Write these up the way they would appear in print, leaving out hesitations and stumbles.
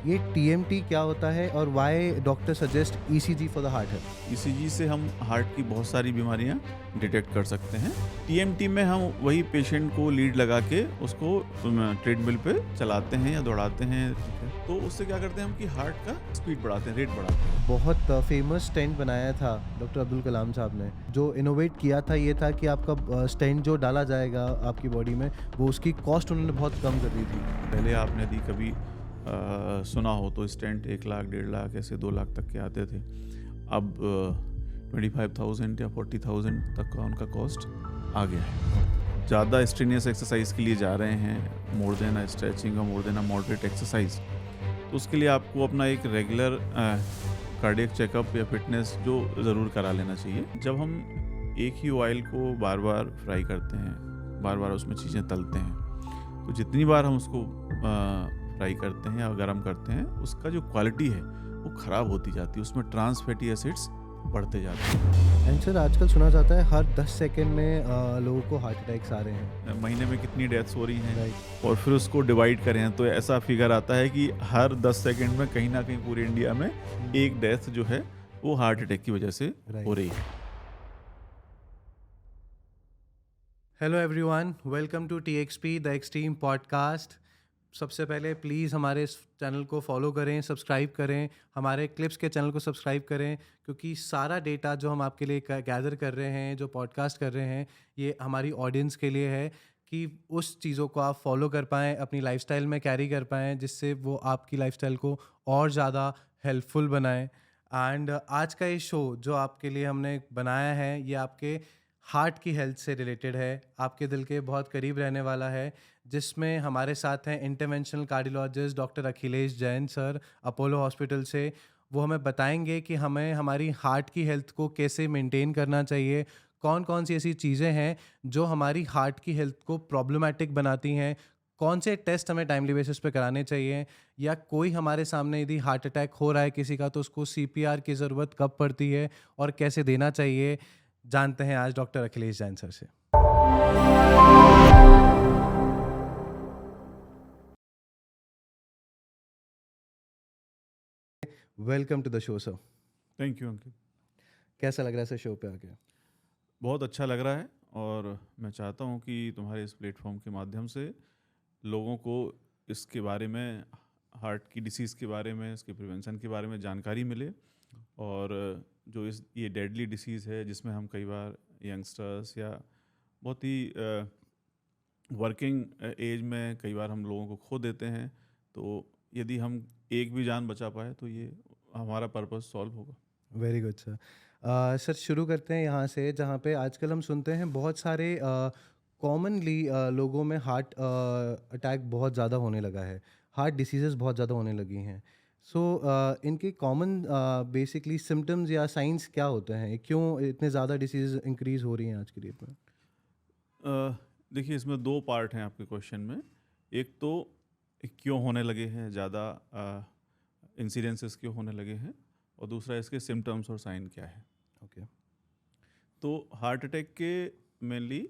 ये टीएमटी क्या होता है और why doctor suggest ECG for the heart health? ECG से हम हार्ट की बहुत सारी बीमारियां डिटेक्ट कर सकते हैं। टीएमटी में हम वही पेशेंट को लीड लगा के उसको ट्रेडमिल पे चलाते हैं या दौड़ाते हैं। तो उससे क्या करते हैं हम कि हार्ट का स्पीड बढ़ाते हैं, रेट बढ़ाते हैं। बहुत फेमस स्टेंट बनाया था डॉक्टर अब्दुल कलाम साहब ने। जो इनोवेट किया था ये था कि आपका स्टेंट जो डाला जाएगा आपकी बॉडी में, वो उसकी कॉस्ट उन्होंने बहुत कम कर दी थी। पहले आपने यदि कभी सुना हो तो स्टेंट 1 लाख 1.5 लाख ऐसे 2 लाख तक के आते थे। अब 25,000 या 40,000 तक का उनका कॉस्ट आ गया है। ज़्यादा स्ट्रेनियस एक्सरसाइज के लिए जा रहे हैं, मोर देन अ स्ट्रेचिंग और मोर देन अ मॉडरेट एक्सरसाइज, तो उसके लिए आपको अपना एक रेगुलर कार्डियक चेकअप या फिटनेस जो ज़रूर करा लेना चाहिए। जब हम एक ही ऑयल को बार बार फ्राई करते हैं, बार बार उसमें चीज़ें तलते हैं, तो जितनी बार हम उसको फ्राई करते हैं या गर्म करते हैं, उसका जो क्वालिटी है वो ख़राब होती जाती है, उसमें ट्रांस फैटी एसिड्स बढ़ते जाते हैं। एंड सर, आजकल सुना जाता है हर 10 सेकंड में लोगों को हार्ट अटैक्स आ रहे हैं। महीने में कितनी डेथ्स हो रही हैं, राइट। और फिर उसको डिवाइड करें तो ऐसा फिगर आता है कि हर 10 सेकंड में कहीं ना कहीं पूरे इंडिया में एक डेथ जो है वो हार्ट अटैक की वजह से हो रही है। Hello everyone, welcome to TXP the extreme podcast. सबसे पहले प्लीज़ हमारे इस चैनल को फॉलो करें, सब्सक्राइब करें, हमारे क्लिप्स के चैनल को सब्सक्राइब करें, क्योंकि सारा डेटा जो हम आपके लिए गैदर कर रहे हैं, जो पॉडकास्ट कर रहे हैं, ये हमारी ऑडियंस के लिए है कि उस चीज़ों को आप फॉलो कर पाएँ, अपनी लाइफस्टाइल में कैरी कर पाएँ, जिससे वो आपकी लाइफस्टाइल को और ज़्यादा हेल्पफुल बनाएं। एंड आज का ये शो जो आपके लिए हमने बनाया है, ये आपके हार्ट की हेल्थ से रिलेटेड है, आपके दिल के बहुत करीब रहने वाला है, जिसमें हमारे साथ हैं interventional cardiologist doctor Akhilesh Jain sir, Apollo hospital से। वो हमें बताएंगे कि हमें हमारी हार्ट की हेल्थ को कैसे मेंटेन करना चाहिए, कौन कौन सी ऐसी चीज़ें हैं जो हमारी हार्ट की हेल्थ को प्रॉब्लमेटिक बनाती हैं, कौन से टेस्ट हमें टाइमली बेसिस पे कराने चाहिए, या कोई हमारे सामने यदि हार्ट अटैक हो रहा है किसी का तो उसको सीपीआर की ज़रूरत कब पड़ती है और कैसे देना चाहिए। जानते हैं आज डॉक्टर अखिलेश जैन सर से। Welcome to the show sir. Thank you Ankit. कैसा लग रहा है सर शो पे आके? बहुत अच्छा लग रहा है, और मैं चाहता हूँ कि तुम्हारे इस प्लेटफॉर्म के माध्यम से लोगों को इसके बारे में, हार्ट की डिसीज़ के बारे में, इसके प्रिवेंशन के बारे में जानकारी मिले। और जो ये डेडली डिसीज़ है जिसमें हम कई बार यंगस्टर्स या बहुत ही वर्किंग एज में कई बार हम लोगों को खो देते हैं, तो यदि हम एक भी जान बचा पाए तो ये हमारा पर्पस सॉल्व होगा। Very good sir. सर, शुरू करते हैं यहाँ से, जहाँ पे आजकल हम सुनते हैं बहुत सारे कॉमनली लोगों में हार्ट अटैक बहुत ज़्यादा होने लगा है, हार्ट डिसीजेस बहुत ज़्यादा होने लगी हैं। सो इनके कॉमन बेसिकली सिम्टम्स या साइंस क्या होते हैं, क्यों इतने ज़्यादा डिसीज इंक्रीज हो रही हैं आज की डेट में? देखिए, इसमें दो पार्ट हैं आपके क्वेश्चन में। एक तो क्यों होने लगे हैं ज़्यादा, इंसिडेंसेस क्यों होने लगे हैं, और दूसरा इसके सिम्टम्स और साइन क्या है। ओके। तो हार्ट अटैक के मेनली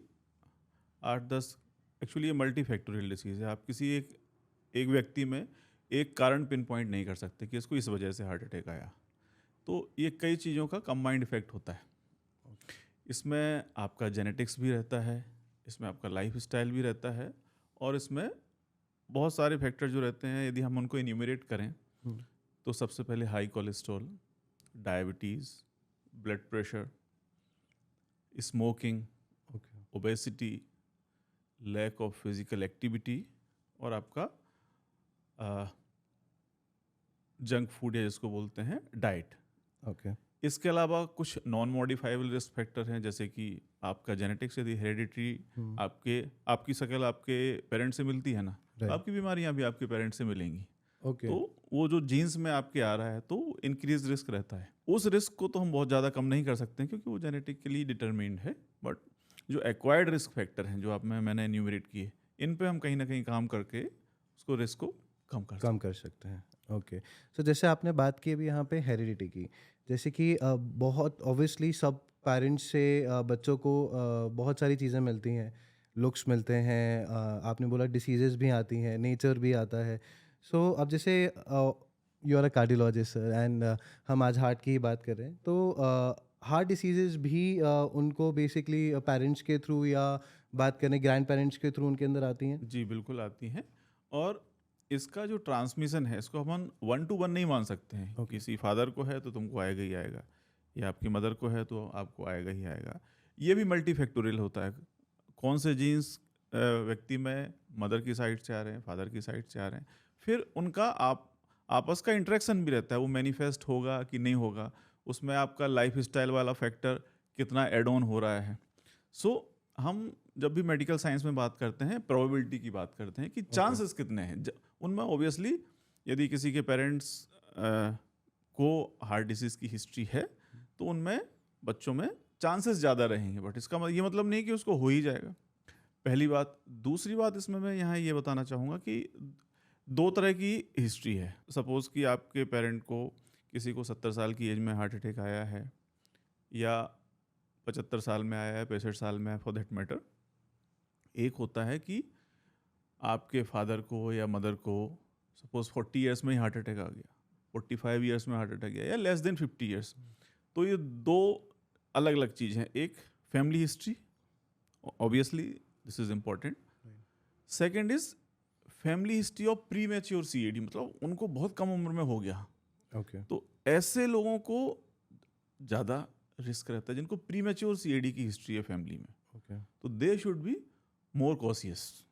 8-10, एक्चुअली ये मल्टी फैक्टोरियल डिसीज़ है। आप किसी एक व्यक्ति में एक कारण पिन पॉइंट नहीं कर सकते कि इसको इस वजह से हार्ट अटैक आया। तो ये कई चीज़ों का कंबाइंड इफेक्ट होता है। इसमें आपका जेनेटिक्स भी रहता है, इसमें आपका लाइफ स्टाइल भी रहता है, और इसमें बहुत सारे फैक्टर जो रहते हैं, यदि हम उनको इन्यूमरेट करें तो सबसे पहले high cholesterol, diabetes, blood pressure, smoking, okay. Obesity, lack of physical activity, और आपका जंक फूड या जिसको बोलते हैं डाइट। ओके। इसके अलावा कुछ नॉन मॉडिफाइबल रिस्क फैक्टर हैं, जैसे कि आपका जेनेटिक्स, यदि हेरिडिटरी, आपकी शक्ल आपके पेरेंट्स से मिलती है ना, तो राइट। आपकी बीमारियां भी आपके पेरेंट्स से मिलेंगी। ओके। तो वो जो जीन्स में आपके आ रहा है तो इंक्रीज रिस्क रहता है। उस रिस्क को तो हम बहुत ज़्यादा कम नहीं कर सकते हैं क्योंकि वो जेनेटिकली डिटरमिन्ड है, बट जो एक्वायर्ड रिस्क फैक्टर हैं जो मैंने एन्यूमरेट किए, इन पे हम कहीं ना कहीं काम करके उसको रिस्क को कम कर कम कर सकते हैं। ओके। सो जैसे आपने बात की अभी यहाँ पे हेरिडिटी की, जैसे कि बहुत ऑब्वियसली सब पेरेंट्स से बच्चों को बहुत सारी चीज़ें मिलती हैं, लुक्स मिलते हैं, आपने बोला डिसीजेस भी आती हैं, नेचर भी आता है। सो अब जैसे you are a cardiologist and हम आज हार्ट की ही बात कर रहे हैं, तो हार्ट डिसीजेज भी उनको बेसिकली पेरेंट्स के थ्रू या बात करें ग्रैंड पेरेंट्स के थ्रू उनके अंदर आती हैं? जी, बिल्कुल आती हैं। और इसका जो ट्रांसमिशन है, इसको हम 1 टू 1 नहीं मान सकते हैं। ओके। किसी फादर को है तो तुमको आएगा ही आएगा, या आपकी मदर को है तो आपको आएगा ही आएगा। ये भी मल्टीफैक्टोरियल होता है। कौन से जीन्स व्यक्ति में मदर की साइड से आ रहे हैं, फादर की साइड से आ रहे हैं, फिर उनका आपस का इंटरेक्शन भी रहता है, वो मैनिफेस्ट होगा कि नहीं होगा, उसमें आपका लाइफस्टाइल वाला फैक्टर कितना एड ऑन हो रहा है। सो हम जब भी मेडिकल साइंस में बात करते हैं, प्रोबेबिलिटी की बात करते हैं कि चांसेस कितने हैं। उनमें ऑब्वियसली यदि किसी के पेरेंट्स को हार्ट डिसीज़ की हिस्ट्री है तो उनमें बच्चों में चांसेस ज़्यादा रहेंगे, बट इसका ये मतलब नहीं कि उसको हो ही जाएगा। पहली बात। दूसरी बात इसमें मैं यहाँ ये बताना चाहूँगा कि 2 तरह की हिस्ट्री है। सपोज़ कि आपके पेरेंट को, किसी को 70 साल की एज में हार्ट अटैक आया है, या 75 साल में आया है, 65 साल में है, फॉर दैट मैटर। एक होता है कि आपके फादर को या मदर को सपोज़ 40 ईयर्स में ही हार्ट अटैक आ गया, 45 ईयर्स में हार्ट अटैक गया, या लेस देन 50 ईयर्स। तो ये 2 अलग अलग चीज़ हैं। एक family history, obviously this is important. Second is family history of pre mature CAD, मतलब उनको बहुत कम उम्र में हो गया। ओके। तो ऐसे लोगों को ज़्यादा रिस्क रहता है, जिनको प्री मैच्योर CAD की हिस्ट्री है फैमिली में। ओके। तो they should be more cautious,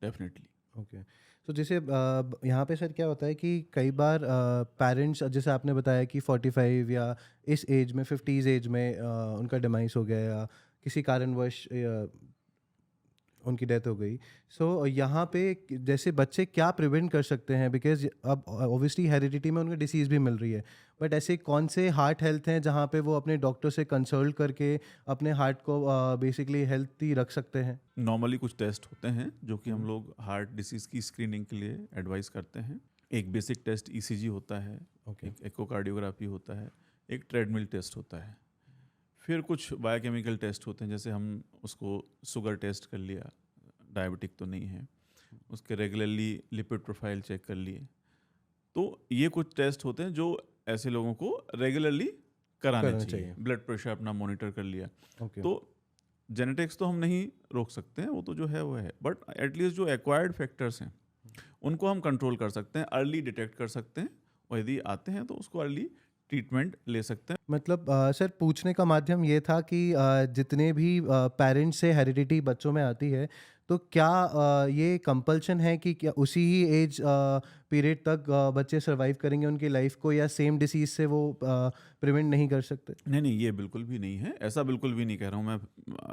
definitely. Okay. So जैसे यहाँ पे सर क्या होता है कि कई बार पेरेंट्स, जैसे आपने बताया कि 45 या इस एज में 50s एज में उनका डिमाइस हो गया या किसी कारणवश उनकी डेथ हो गई। सो यहाँ पे जैसे बच्चे क्या प्रिवेंट कर सकते हैं, बिकॉज अब ऑब्वियसली हेरिडिटी में उनको डिसीज़ भी मिल रही है, बट ऐसे कौन से हार्ट हेल्थ हैं जहाँ पे वो अपने डॉक्टर से कंसल्ट करके अपने हार्ट को बेसिकली हेल्थी रख सकते हैं? नॉर्मली कुछ टेस्ट होते हैं जो कि हम हम्म। लोग हार्ट डिसीज़ की स्क्रीनिंग के लिए एडवाइस करते हैं। एक बेसिक टेस्ट ECG होता है, ओके। एक एकोकार्डियोग्राफी होता है, एक ट्रेडमिल टेस्ट होता है। फिर कुछ बायोकेमिकल टेस्ट होते हैं, जैसे हम उसको शुगर टेस्ट कर लिया, डायबिटिक तो नहीं है, उसके रेगुलरली लिपिड प्रोफाइल चेक कर लिए। तो ये कुछ टेस्ट होते हैं जो ऐसे लोगों को रेगुलरली कराने करना चाहिए। चाहिए। ब्लड प्रेशर अपना मॉनिटर कर लिया। ओके। तो जेनेटिक्स तो हम नहीं रोक सकते हैं, वो तो जो है वो है, बट एटलीस्ट जो एक्वायर्ड फैक्टर्स हैं उनको हम कंट्रोल कर सकते हैं, अर्ली डिटेक्ट कर सकते हैं, और यदि आते हैं तो उसको अर्ली ट्रीटमेंट ले सकते हैं। मतलब सर पूछने का माध्यम ये था कि जितने भी पेरेंट्स से हेरिडिटी बच्चों में आती है, तो क्या ये कंपल्शन है कि क्या उसी ही एज पीरियड तक बच्चे सरवाइव करेंगे उनकी लाइफ को, या सेम डिसीज से वो प्रिवेंट नहीं कर सकते? नहीं नहीं, ये बिल्कुल भी नहीं है, ऐसा बिल्कुल भी नहीं कह रहा हूँ मैं।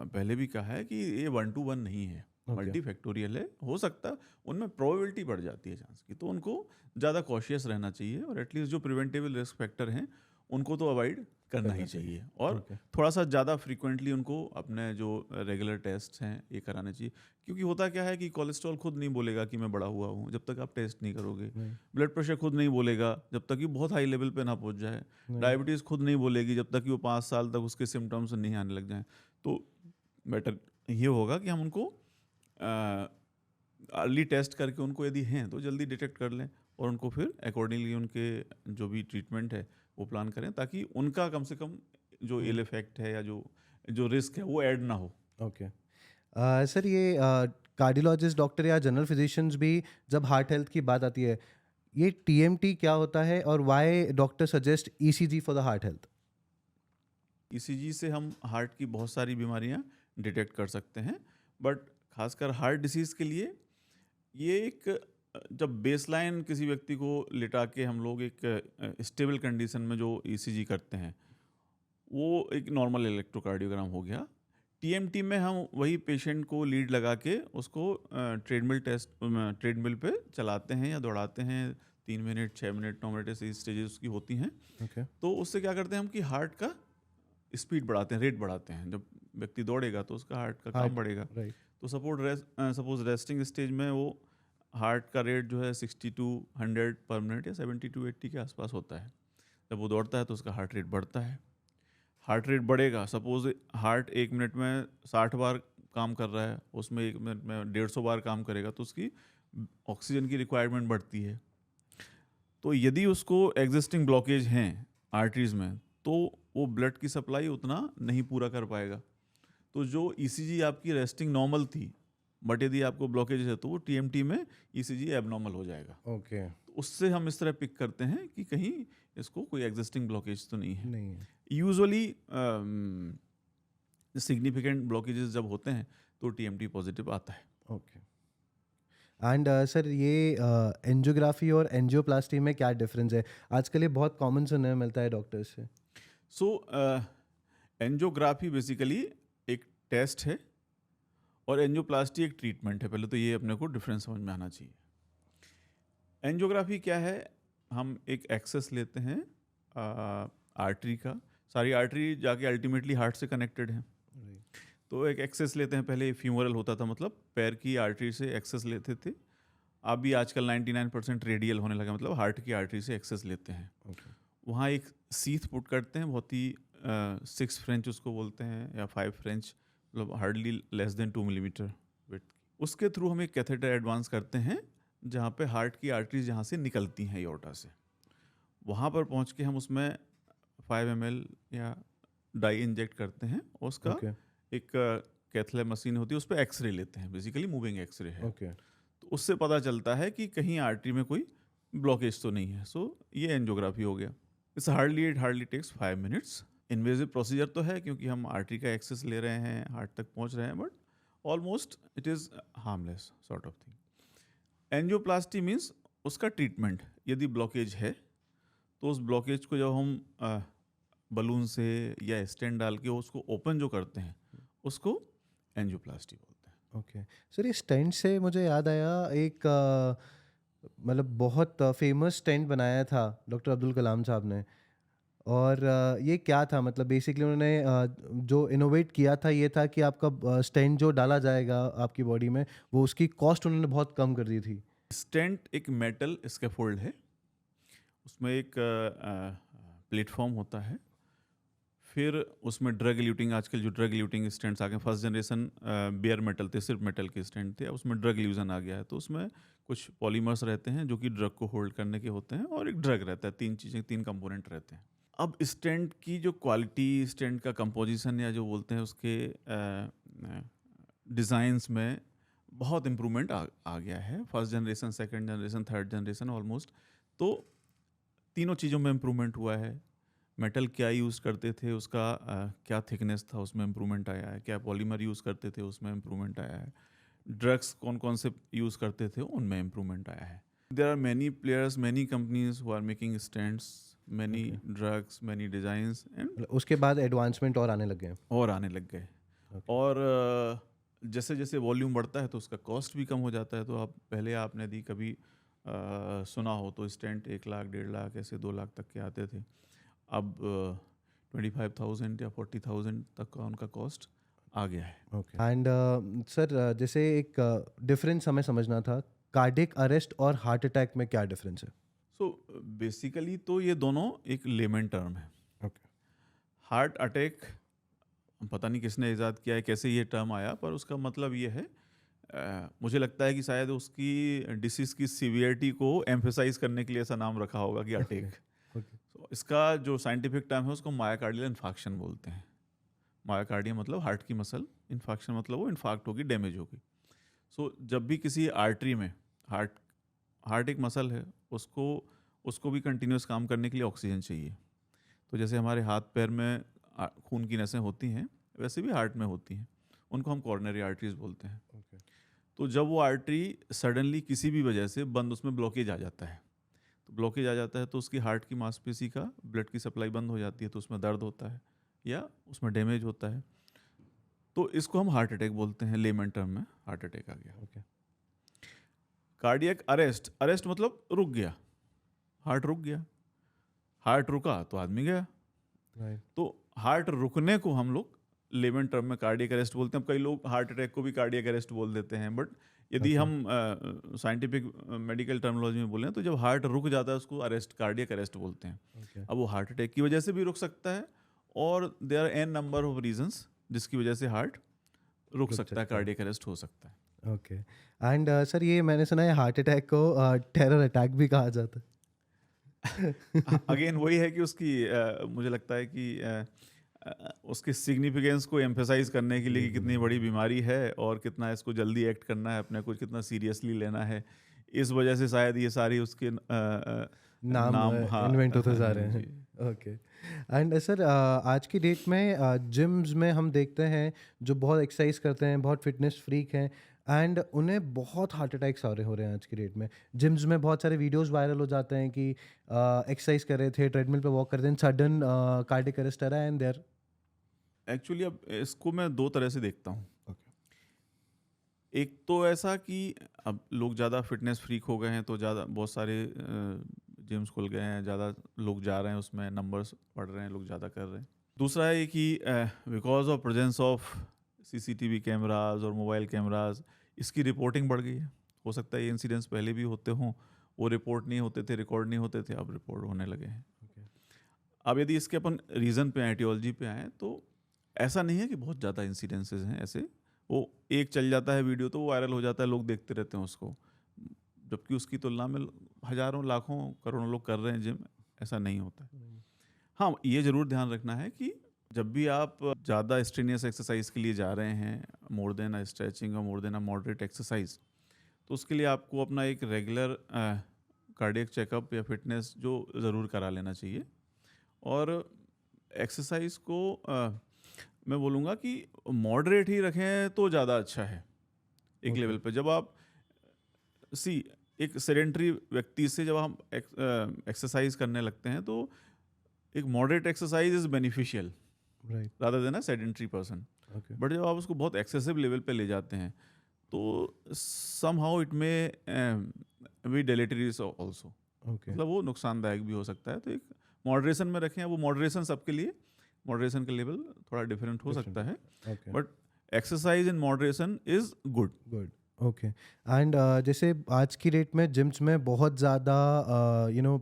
पहले भी कहा है कि ये 1 टू 1 नहीं है, ओके। मल्टी फैक्टोरियल है। हो सकता है उनमें प्रोबेबिलिटी बढ़ जाती है चांस की, तो उनको ज़्यादा कॉशियस रहना चाहिए, और एटलीस्ट जो प्रिवेंटेबल रिस्क फैक्टर हैं उनको तो अवॉइड करना ही चाहिए। और ओके। थोड़ा सा ज़्यादा फ्रीक्वेंटली उनको अपने जो रेगुलर टेस्ट हैं ये कराने चाहिए। क्योंकि होता क्या है कि कोलेस्ट्रॉल खुद नहीं बोलेगा कि मैं बड़ा हुआ हूँ जब तक आप टेस्ट नहीं करोगे। नहीं। ब्लड प्रेशर खुद नहीं बोलेगा जब तक कि बहुत हाई लेवल पे ना पहुँच जाए। नहीं। डायबिटीज़ खुद नहीं बोलेगी जब तक कि वो 5 साल तक उसके सिम्टम्स नहीं आने लग जाएं। तो बेटर ये होगा कि हम उनको अर्ली टेस्ट करके उनको यदि हैं तो जल्दी डिटेक्ट कर लें, और उनको फिर अकॉर्डिंगली उनके जो भी ट्रीटमेंट है वो प्लान करें, ताकि उनका कम से कम जो इल इफेक्ट है या जो जो रिस्क है वो ऐड ना हो। ओके। सर ये कार्डियोलॉजिस्ट डॉक्टर या जनरल फिजिशियंस भी जब हार्ट हेल्थ की बात आती है, ये TMT क्या होता है और why doctor suggest ECG for the heart health? ECG से हम हार्ट की बहुत सारी बीमारियां डिटेक्ट कर सकते हैं, बट खासकर हार्ट डिसीज़ के लिए ये एक जब बेसलाइन किसी व्यक्ति को लिटा के हम लोग एक स्टेबल कंडीशन में जो ECG करते हैं वो एक नॉर्मल इलेक्ट्रोकार्डियोग्राम हो गया। TMT में हम वही पेशेंट को लीड लगा के उसको ट्रेडमिल पे चलाते हैं या दौड़ाते हैं। 3 मिनट, 6 मिनट, 9 मिनट ऐसी स्टेजेस उसकी होती हैं। ओके। तो उससे क्या करते हैं हम कि हार्ट का स्पीड बढ़ाते हैं, रेट बढ़ाते हैं। जब व्यक्ति दौड़ेगा तो उसका हार्ट का काम बढ़ेगा। राइट। तो सपोज रेस्टिंग स्टेज में वो हार्ट का रेट जो है 60 टू 100 पर मिनट या 70 टू 80 के आसपास होता है। जब वो दौड़ता है तो उसका हार्ट रेट बढ़ता है। हार्ट रेट बढ़ेगा, सपोज हार्ट 1 मिनट में 60 बार काम कर रहा है, उसमें 1 मिनट में 150 बार काम करेगा, तो उसकी ऑक्सीजन की रिक्वायरमेंट बढ़ती है। तो यदि उसको एग्जिस्टिंग ब्लॉकेज हैं आर्टरीज में, तो वो ब्लड की सप्लाई उतना नहीं पूरा कर पाएगा। तो जो ईसीजी आपकी रेस्टिंग नॉर्मल थी, बट यदि आपको ब्लॉकेज है तो वो टीएमटी में ईसीजी एबनॉर्मल हो जाएगा। ओके। तो उससे हम इस तरह पिक करते हैं कि कहीं इसको कोई एग्जिस्टिंग ब्लॉकेज तो नहीं है। नहीं है। यूजुअली सिग्निफिकेंट ब्लॉकेजेस जब होते हैं तो टीएमटी पॉजिटिव आता है। ओके। एंड सर, ये एंजियोग्राफी और एंजियोप्लास्टी में क्या डिफरेंस है? आजकल ये बहुत कॉमन सुनने में मिलता है डॉक्टर्स से। सो एंजियोग्राफी बेसिकली एक टेस्ट है और एंजियोप्लास्टी एक ट्रीटमेंट है। पहले तो ये अपने को डिफरेंस समझ में आना चाहिए। एंजियोग्राफी क्या है? हम एक एक्सेस लेते हैं आर्टरी का। सारी आर्टरी जाके अल्टीमेटली हार्ट से कनेक्टेड है। तो एक एक्सेस लेते हैं। पहले फ्यूमरल होता था, मतलब पैर की आर्टरी से एक्सेस लेते थे। अभी आजकल 99% रेडियल होने लगा, मतलब हार्ट की आर्टरी से एक्सेस लेते हैं। Okay. वहाँ एक सीथ पुट करते हैं, बहुत ही 6 फ्रेंच उसको बोलते हैं, या 5 फ्रेंच, मतलब hardly less than 2 millimetre width. उसके थ्रू हम एक कैथेटर एडवांस करते हैं जहाँ पे हार्ट की आर्टरीज जहाँ से निकलती हैं एओर्टा से। वहाँ पर पहुँच के हम उसमें 5 ml या डाई इंजेक्ट करते हैं। और उसका Okay. एक कैथलैब मशीन होती है, उस पर एक्सरे लेते हैं। बेसिकली मूविंग एक्सरे है। Okay. तो उससे पता चलता है कि कहीं आर्टरी में कोई ब्लॉकेज तो नहीं है। सो ये एंजियोग्राफी हो गया। It hardly takes 5 minutes. Invasive procedure तो है क्योंकि हम आर्टरी का एक्सेस ले रहे हैं, हार्ट तक पहुंच रहे हैं, but almost it is harmless sort of thing. Angioplasty means उसका ट्रीटमेंट। यदि ब्लॉकेज है तो उस ब्लॉकेज को जब हम बलून से या स्टेंट डाल के उसको ओपन जो करते हैं, उसको एंजियोप्लास्टी बोलते हैं। ओके सर, ये स्टेंट से मुझे याद आया, एक मतलब बहुत फेमस स्टेंट बनाया था डॉक्टर अब्दुल कलाम साहब ने। और ये क्या था? मतलब बेसिकली उन्होंने जो इनोवेट किया था ये था कि आपका स्टेंट जो डाला जाएगा आपकी बॉडी में, वो उसकी कॉस्ट उन्होंने बहुत कम कर दी थी। स्टेंट एक मेटल स्कैफोल्ड है, उसमें एक प्लेटफॉर्म होता है। फिर उसमें ड्रग ल्यूटिंग, आजकल जो ड्रग ल्यूटिंग स्टेंट्स आ गए, फर्स्ट जनरेशन बेयर मेटल थे, सिर्फ मेटल के स्टेंट थे। अब उसमें ड्रग ल्यूजन आ गया है। तो उसमें कुछ पॉलीमर्स रहते हैं जो कि ड्रग को होल्ड करने के होते हैं, और एक ड्रग रहता है। 3 कंपोनेंट रहते हैं। अब स्टेंट की जो क्वालिटी, स्टेंट का कंपोजिशन या जो बोलते हैं उसके डिज़ाइंस में बहुत इम्प्रूवमेंट आ गया है। First generation, second generation, third generation almost. तो तीनों चीज़ों में इम्प्रूवमेंट हुआ है। मेटल क्या यूज़ करते थे, उसका क्या थिकनेस था, उसमें इम्प्रूवमेंट आया है। क्या पॉलीमर यूज़ करते थे, उसमें इम्प्रूवमेंट आया है। ड्रग्स कौन कौन से यूज़ करते थे, उनमें इम्प्रूवमेंट आया है। There are many players, many companies who are making stands, many drugs, many designs, and मतलब उसके बाद एडवांसमेंट और आने लग गए। और आने लग गए। और जैसे जैसे वॉल्यूम बढ़ता है तो उसका कॉस्ट भी कम हो जाता है। तो आप पहले आपने यदि कभी सुना हो तो स्टेंट 1 लाख, 1.5 लाख, ऐसे 2 लाख तक के आते थे। अब 25,000 या 40,000 तक का उनका कॉस्ट आ गया है। ओके। एंड सर, जैसे एक डिफरेंस हमें समझना था, कार्डियक अरेस्ट और हार्ट अटैक में क्या डिफरेंस है? सो बेसिकली तो ये दोनों एक लेमन टर्म है। ओके। हार्ट अटैक पता नहीं किसने इजाद किया है, कैसे ये टर्म आया, पर उसका मतलब ये है, मुझे लगता है कि शायद उसकी डिसीज़ की सीवियरिटी को एम्फेसाइज करने के लिए ऐसा नाम रखा होगा कि अटैक। तो इसका जो साइंटिफिक टर्म है उसको मायोकार्डियल इन्फाक्शन बोलते हैं। मायोकार्डियम मतलब हार्ट की मसल, इन्फाक्शन मतलब वो इन्फाक्ट होगी, डैमेज होगी। सो जब भी किसी आर्टरी में, हार्ट एक मसल है, उसको भी कंटिन्यूस काम करने के लिए ऑक्सीजन चाहिए। तो जैसे हमारे हाथ पैर में खून की नसें होती हैं, वैसे भी हार्ट में होती हैं। उनको हम कॉर्नरी आर्टरीज बोलते हैं। Okay. तो जब वो आर्टरी सडनली किसी भी वजह से बंद, उसमें ब्लॉकेज आ जाता है, तो ब्लॉकेज आ जाता है तो उसकी हार्ट की मांसपेशी का ब्लड की सप्लाई बंद हो जाती है, तो उसमें दर्द होता है या उसमें डैमेज होता है। तो इसको हम हार्ट अटैक बोलते हैं। लेमन टर्म में हार्ट अटैक आ गया। Okay. कार्डियक अरेस्ट, अरेस्ट मतलब रुक गया, हार्ट रुक गया। हार्ट रुका तो आदमी गया। Right. तो हार्ट रुकने को हम लोग लेमन टर्म में कार्डियक अरेस्ट बोलते हैं। अब कई लोग हार्ट अटैक को भी कार्डियक अरेस्ट बोल देते हैं, बट यदि Okay. हम साइंटिफिक मेडिकल टर्मिनोलॉजी में बोलें तो जब हार्ट रुक जाता है उसको अरेस्ट, कार्डियक अरेस्ट बोलते हैं। Okay. अब वो हार्ट अटैक की वजह से भी रुक सकता है, और there are an number of reasons जिसकी वजह से हार्ट रुक सकता है, कार्डियक अरेस्ट हो सकता है। ओके। एंड सर ये मैंने सुना है हार्ट अटैक को टेरर अटैक भी कहा जाता है। अगेन वही है कि उसकी मुझे लगता है कि उसके सिग्निफिकेंस को एम्फेसाइज करने के लिए कि कितनी बड़ी बीमारी है और कितना इसको जल्दी एक्ट करना है, अपने को कितना सीरियसली लेना है, इस वजह से शायद ये सारी उसके नाम नाम, हाँ इन्वेंट होते जा हाँ रहे जी। हैं। ओके। एंड सर आज की डेट में जिम्स में हम देखते हैं जो बहुत एक्सरसाइज करते हैं, बहुत फिटनेस फ्रीक हैं, एंड उन्हें बहुत हार्ट अटैक्स हो रहे हैं आज की डेट में। जिम्स में बहुत सारे वीडियोस वायरल हो जाते हैं कि एक्सरसाइज कर रहे थे, ट्रेडमिल पे वॉक कर रहे थे, सडन कार्डियक अरेस्ट आ रहा है एंड देयर। एक्चुअली अब इसको मैं दो तरह से देखता हूँ। ओके। एक तो ऐसा कि अब लोग ज़्यादा फिटनेस फ्रीक हो गए हैं तो ज़्यादा बहुत सारे जिम्स खुल गए हैं, ज़्यादा लोग जा रहे हैं, उसमें नंबर्स बढ़ रहे हैं, लोग ज़्यादा कर रहे हैं। दूसरा है कि because of presence of CCTV cameras और मोबाइल कैमराज, इसकी रिपोर्टिंग बढ़ गई है। हो सकता है ये इंसिडेंट्स पहले भी होते हों, वो रिपोर्ट नहीं होते थे, रिकॉर्ड नहीं होते थे, अब रिपोर्ट होने लगे हैं। अब यदि इसके अपन रीज़न पे आइडियोलॉजी पे आएँ तो ऐसा नहीं है कि बहुत ज़्यादा इंसिडेंसेस हैं ऐसे। वो एक चल जाता है वीडियो तो वो वायरल हो जाता है, लोग देखते रहते हैं उसको, जबकि उसकी तुलना में हज़ारों लाखों करोड़ों लोग कर रहे हैं जिम, ऐसा नहीं होता है। हाँ, ये ज़रूर ध्यान रखना है कि जब भी आप ज़्यादा स्ट्रेनियस एक्सरसाइज के लिए जा रहे हैं, मोर देन अ स्ट्रेचिंग और मोर देन अ मॉडरेट एक्सरसाइज, तो उसके लिए आपको अपना एक रेगुलर कार्डियक चेकअप या फिटनेस जो ज़रूर करा लेना चाहिए। और एक्सरसाइज को मैं बोलूँगा कि मॉडरेट ही रखें तो ज़्यादा अच्छा है एक Okay. लेवल पे। जब आप एक सेडेंटरी व्यक्ति से जब हम एक्सरसाइज करने लगते हैं तो एक moderate exercise is beneficial right. Rather than a sedentary person. Okay. But जब आप उसको बहुत एक्सेसिव लेवल पे ले जाते हैं तो somehow it may be deleterious also, okay. मतलब वो नुकसानदायक भी हो सकता है। तो एक मॉडरेशन में रखें। वो मॉडरेशन सबके लिए, मॉडरेशन का लेवल थोड़ा डिफरेंट हो सकता है, okay. But exercise in moderation is good. Good. Okay. And जैसे आज की डेट में जिम्स में बहुत ज़्यादा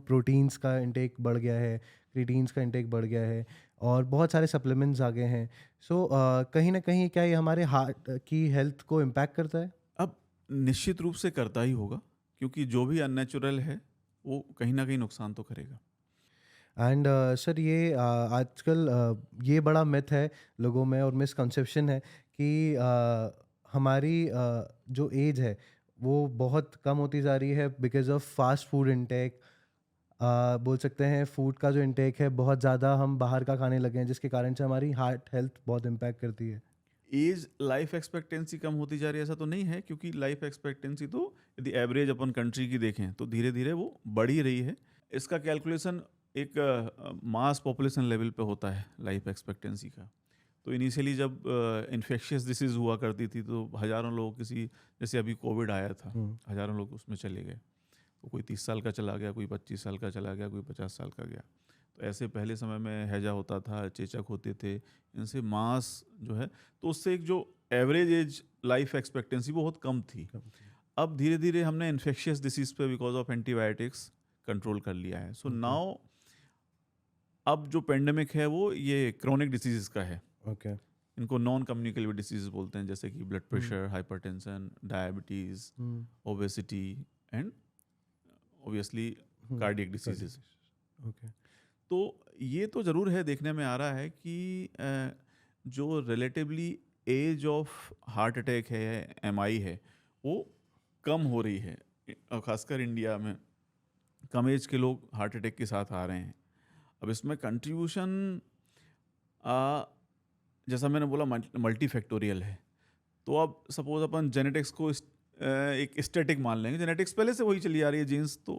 प्रोटीन्स का इंटेक बढ़ गया है, क्रिएटिन्स का इंटेक बढ़ गया है, और बहुत सारे सप्लीमेंट्स आ गए हैं। सो कहीं ना कहीं क्या ये हमारे हार्ट की हेल्थ को इम्पैक्ट करता है? अब निश्चित रूप से करता ही होगा, क्योंकि जो भी अननेचुरल है वो कहीं ना कहीं नुकसान तो करेगा। एंड सर ये आजकल ये बड़ा मिथ है लोगों में और मिसकंसेप्शन है कि हमारी जो एज है वो बहुत कम होती जा रही है because of fast food intake. बोल सकते हैं फूड का जो इंटेक है बहुत ज़्यादा हम बाहर का खाने लगे हैं, जिसके कारण से हमारी हार्ट हेल्थ बहुत इम्पैक्ट करती है। एज लाइफ एक्सपेक्टेंसी कम होती जा रही है ऐसा तो नहीं है, क्योंकि लाइफ एक्सपेक्टेंसी तो यदि एवरेज अपन कंट्री की देखें तो धीरे धीरे वो बढ़ ही रही है। इसका कैलकुलेशन एक मास पॉपुलेशन लेवल पे होता है लाइफ एक्सपेक्टेंसी का। तो इनिशियली जब इन्फेक्शियस डिसीज़ हुआ करती थी तो हज़ारों लोग, किसी जैसे अभी कोविड आया था, हज़ारों लोग उसमें चले गए। तो कोई 30 साल का चला गया, कोई 25 साल का चला गया, कोई 50 साल का गया। तो ऐसे पहले समय में हैजा होता था, चेचक होते थे, इनसे मास जो है, तो उससे एक जो एवरेज एज लाइफ एक्सपेक्टेंसी वो बहुत कम थी। अब धीरे धीरे हमने इन्फेक्शियस डिसीज़ पे बिकॉज ऑफ एंटीबायोटिक्स कंट्रोल कर लिया है। सो नाउ अब जो पेंडेमिक है वो ये क्रोनिक डिसीज़ का है। ओके। इनको नॉन कम्युनिकेबल डिसीज़ बोलते हैं, जैसे कि blood pressure, hypertension, diabetes, obesity and obviously cardiac diseases. Okay. तो ये तो ज़रूर है, देखने में आ रहा है कि जो relatively age of heart attack है, एमआई है, वो कम हो रही है। और ख़ासकर इंडिया में कम एज के लोग हार्ट अटैक के साथ आ रहे हैं। अब इसमें कंट्रीब्यूशन जैसा मैंने बोला मल्टी फैक्टोरियल है। तो अब सपोज अपन जेनेटिक्स को एक स्टैटिक मान लेंगे, जेनेटिक्स पहले से वही चली आ रही है, जीन्स तो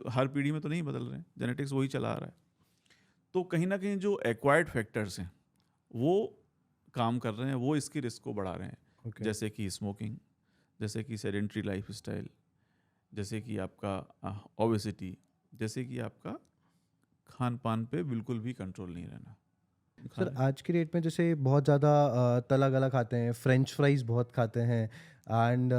हर पीढ़ी में तो नहीं बदल रहे हैं, जेनेटिक्स वही चला आ रहा है। तो कहीं ना कहीं जो एक्वायर्ड फैक्टर्स हैं वो काम कर रहे हैं, वो इसकी रिस्क को बढ़ा रहे हैं। Okay. जैसे कि स्मोकिंग, जैसे कि सेडेंट्री लाइफ स्टाइल, जैसे कि आपका ओबेसिटी, जैसे कि आपका खान पान पे बिल्कुल भी कंट्रोल नहीं रहना। सर आज की डेट में जैसे बहुत ज़्यादा तला गला खाते हैं, फ्रेंच फ्राइज़ बहुत खाते हैं, एंड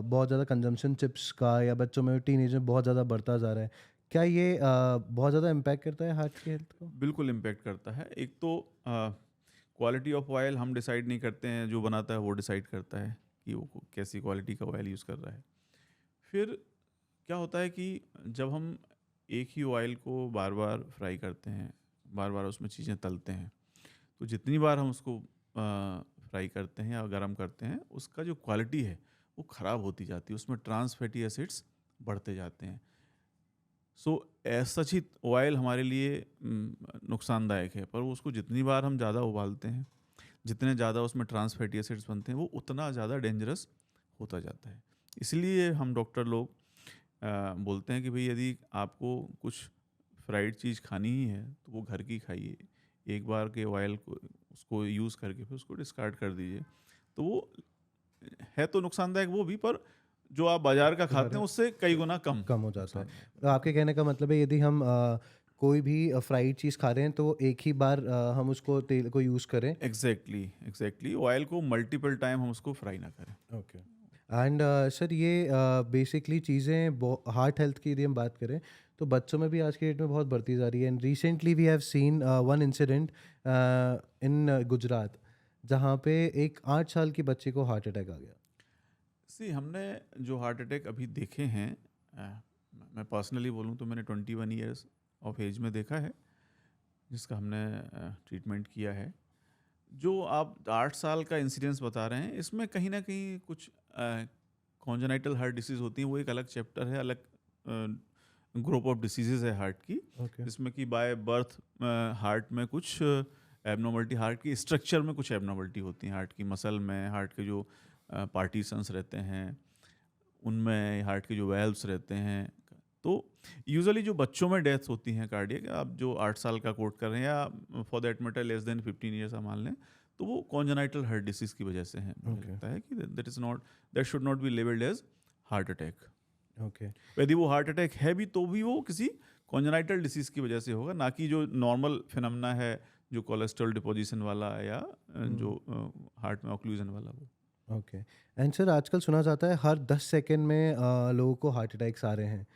बहुत ज़्यादा कंजम्पशन चिप्स का या बच्चों में टीनेज में बहुत ज़्यादा बढ़ता जा रहा है। क्या ये बहुत ज़्यादा इम्पैक्ट करता है हार्ट की हेल्थ को? बिल्कुल इम्पेक्ट करता है। एक तो क्वालिटी ऑफ ऑयल हम डिसाइड नहीं करते हैं, जो बनाता है वो डिसाइड करता है। कि वो कैसी क्वालिटी का ऑयल यूज़ कर रहा है। फिर क्या होता है कि जब हम एक ही ऑयल को बार बार फ्राई करते हैं, बार बार उसमें चीज़ें तलते हैं, तो जितनी बार हम उसको फ्राई करते हैं या गर्म करते हैं, उसका जो क्वालिटी है वो ख़राब होती जाती है, उसमें ट्रांस फैटी एसिड्स बढ़ते जाते हैं। सो ऐसा ही ऑयल हमारे लिए नुकसानदायक है, पर उसको जितनी बार हम ज़्यादा उबालते हैं, जितने ज़्यादा उसमें ट्रांस फैटी एसिड्स बनते हैं, वो उतना ज़्यादा डेंजरस होता जाता है। इसलिए हम डॉक्टर लोग बोलते हैं कि भाई यदि आपको कुछ फ्राइड चीज़ खानी ही है तो वो घर की खाइए, एक बार के ऑयल को उसको यूज़ करके फिर उसको डिस्कार्ड कर दीजिए। तो वो है तो नुकसानदायक वो भी, पर जो आप बाजार का खाते हैं उससे कई गुना कम कम हो जाता है। नुकसानदायक। तो आपके कहने का मतलब है यदि हम कोई भी फ्राइड चीज़ खा रहे हैं तो एक ही बार हम उसको तेल को यूज़ करें। एग्जैक्टली ऑयल को मल्टीपल टाइम हम उसको फ्राई ना करें। ओके। एंड सर ये बेसिकली चीज़ें हार्ट हेल्थ की यदि हम बात करें तो बच्चों में भी आज के डेट में बहुत बढ़ती जा रही है। And recently we have seen one incident in Gujarat जहाँ पे एक 8 साल की बच्चे को हार्ट अटैक आ गया। हमने जो हार्ट अटैक अभी देखे हैं, मैं पर्सनली बोलूँ तो मैंने 21 ईयर्स ऑफ एज में देखा है, जिसका हमने ट्रीटमेंट किया है। जो आप 8 साल का इंसिडेंस बता रहे हैं, इसमें कहीं ना कहीं कुछ कॉन्जेनाइटल हार्ट डिसीज़ होती हैं, वो एक अलग चैप्टर है, अलग ग्रुप ऑफ डिसीजेज है हार्ट की, ओके। जिसमें कि बाय बर्थ हार्ट में कुछ एबनॉर्मलिटी, हार्ट की स्ट्रक्चर में कुछ एबनॉर्मलिटी होती है, हार्ट की मसल में, हार्ट के जो पार्टीशंस रहते हैं उनमें, हार्ट के जो वेल्व्स रहते हैं। तो यूजुअली जो बच्चों में डेथ्स होती हैं कार्डियक, आप जो 8 साल का कोट कर रहे हैं या for that matter less than 15 years आप मान लें, तो वो कॉन्जेनाइटल हार्ट डिसीज़ की वजह से है। मुझे Okay. लगता है कि that should not be labelled as heart attack. Okay. यदि वो हार्ट अटैक है भी तो भी वो किसी कॉन्जेनाइटल डिसीज़ की वजह से होगा, ना कि जो नॉर्मल फिनोमेना है, जो कोलेस्ट्रॉल डिपोजिशन वाला या जो हार्ट में ऑक्लूजन वाला वो। ओके। एंड सर आजकल सुना जाता है हर 10 सेकंड में लोगों को हार्ट अटैक्स आ रहे हैं।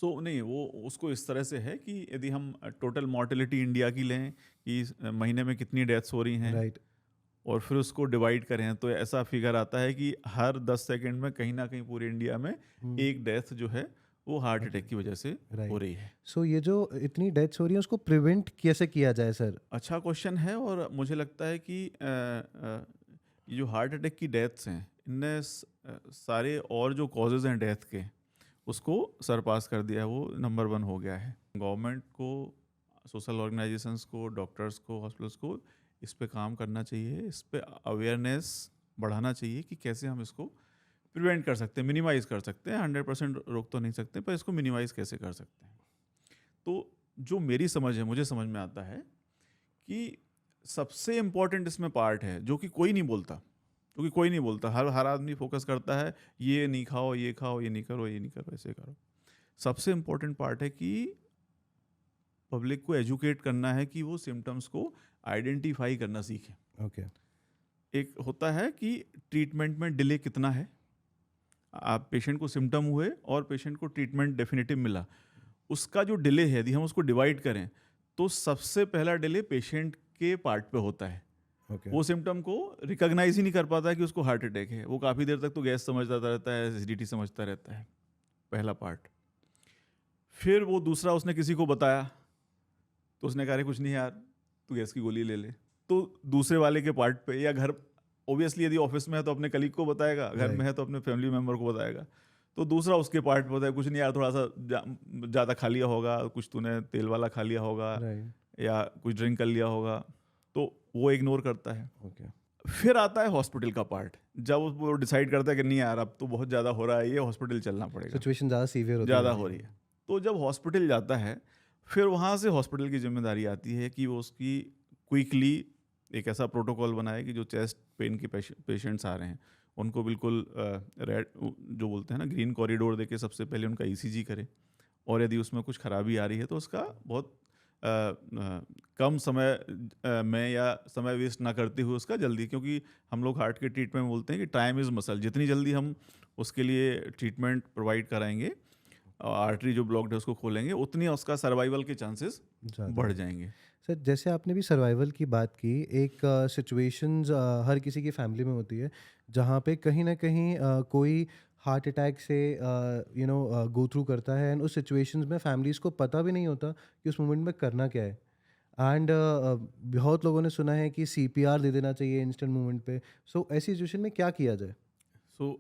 नहीं, वो उसको इस तरह से है कि यदि हम टोटल मॉर्टेलिटी इंडिया की लें कि महीने में कितनी डेथ्स हो रही हैं, राइट। और फिर उसको डिवाइड करें, तो ऐसा फिगर आता है कि हर 10 सेकंड में कहीं ना कहीं पूरे इंडिया में एक डेथ जो है वो हार्ट अटैक की वजह से हो रही है। सो ये जो इतनी डेथ्स हो रही हैं उसको प्रिवेंट कैसे किया जाए सर? अच्छा क्वेश्चन है, और मुझे लगता है कि ये जो हार्ट अटैक की डेथ्स हैं, इनने सारे और जो कॉजेज़ हैं डेथ के, उसको सरपास कर दिया है, वो नंबर 1 हो गया है। गवर्नमेंट को, सोशल ऑर्गेनाइजेशंस को, डॉक्टर्स को, हॉस्पिटल्स को इस पे काम करना चाहिए, इस पे अवेयरनेस बढ़ाना चाहिए कि कैसे हम इसको प्रिवेंट कर सकते हैं, मिनिमाइज़ कर सकते हैं। 100% रोक तो नहीं सकते, पर इसको मिनिमाइज़ कैसे कर सकते हैं। तो जो मेरी समझ है, मुझे समझ में आता है कि सबसे इम्पॉर्टेंट इसमें पार्ट है जो कि कोई नहीं बोलता, क्योंकि कोई नहीं बोलता, हर आदमी फोकस करता है ये नहीं खाओ, ये खाओ, ये नहीं करो, ये नहीं करो, ऐसे करो। सबसे इम्पॉर्टेंट पार्ट है कि पब्लिक को एजुकेट करना है कि वो सिम्टम्स को आइडेंटिफाई करना सीखें। ओके। एक होता है कि ट्रीटमेंट में डिले कितना है, आप पेशेंट को सिम्टम हुए और पेशेंट को ट्रीटमेंट डेफिनेटिव मिला, उसका जो डिले है यदि हम उसको डिवाइड करें तो सबसे पहला डिले पेशेंट के पार्ट पे होता है। ओके। वो सिम्टम को रिकॉग्नाइज ही नहीं कर पाता कि उसको हार्ट अटैक है, वो काफ़ी देर तक तो गैस समझता रहता है, एसिडिटी समझता रहता है, पहला पार्ट। फिर वो दूसरा उसने किसी को बताया तो उसने कहा कुछ नहीं यार, तू गैस की गोली ले ले, तो दूसरे वाले के पार्ट पे, या घर, ओबियसली यदि ऑफिस में है तो अपने कलीग को बताएगा, घर में है तो अपने फैमिली मेम्बर को बताएगा, तो दूसरा उसके पार्ट पे बताएगा कुछ नहीं यार, थोड़ा सा ज़्यादा खा लिया होगा, कुछ तूने तेल वाला खा लिया होगा, या कुछ ड्रिंक कर लिया होगा, तो वो इग्नोर करता है। ओके। फिर आता है हॉस्पिटल का पार्ट, जब वो डिसाइड करता है कि नहीं यार अब तो बहुत ज़्यादा हो रहा है, ये हॉस्पिटल चलना पड़ेगा, सिचुएशन ज़्यादा सीवियर होती ज़्यादा हो रही है। तो जब हॉस्पिटल जाता है, फिर वहाँ से हॉस्पिटल की जिम्मेदारी आती है कि वो उसकी क्विकली एक ऐसा प्रोटोकॉल बनाए कि जो चेस्ट पेन के पेशेंट्स आ रहे हैं उनको बिल्कुल रेड, जो बोलते हैं ना, ग्रीन कॉरिडोर देके सबसे पहले उनका ईसीजी करे, और यदि उसमें कुछ खराबी आ रही है तो उसका बहुत कम समय में या समय वेस्ट ना करते हुए उसका जल्दी, क्योंकि हम लोग हार्ट के ट्रीटमेंट में बोलते हैं कि टाइम इज़ मसल, जितनी जल्दी हम उसके लिए ट्रीटमेंट प्रोवाइड कराएंगे आर्टरी जो ब्लॉक्ड है उसको खोलेंगे, उतनी उसका सर्वाइवल के चांसेस ज़्यादा बढ़ है। जाएंगे। सर जैसे आपने भी सर्वाइवल की बात की, एक सिचुएशंस हर किसी की फैमिली में होती है जहाँ पे कहीं ना कहीं कोई हार्ट अटैक से गो थ्रू करता है, एंड उस सिचुएशंस में फैमिलीज को पता भी नहीं होता कि उस मोमेंट में करना क्या है। एंड बहुत लोगों ने सुना है कि सीपीआर दे देना चाहिए इंस्टेंट मोमेंट पे। सो ऐसी सिचुएशन में क्या किया जाए? सो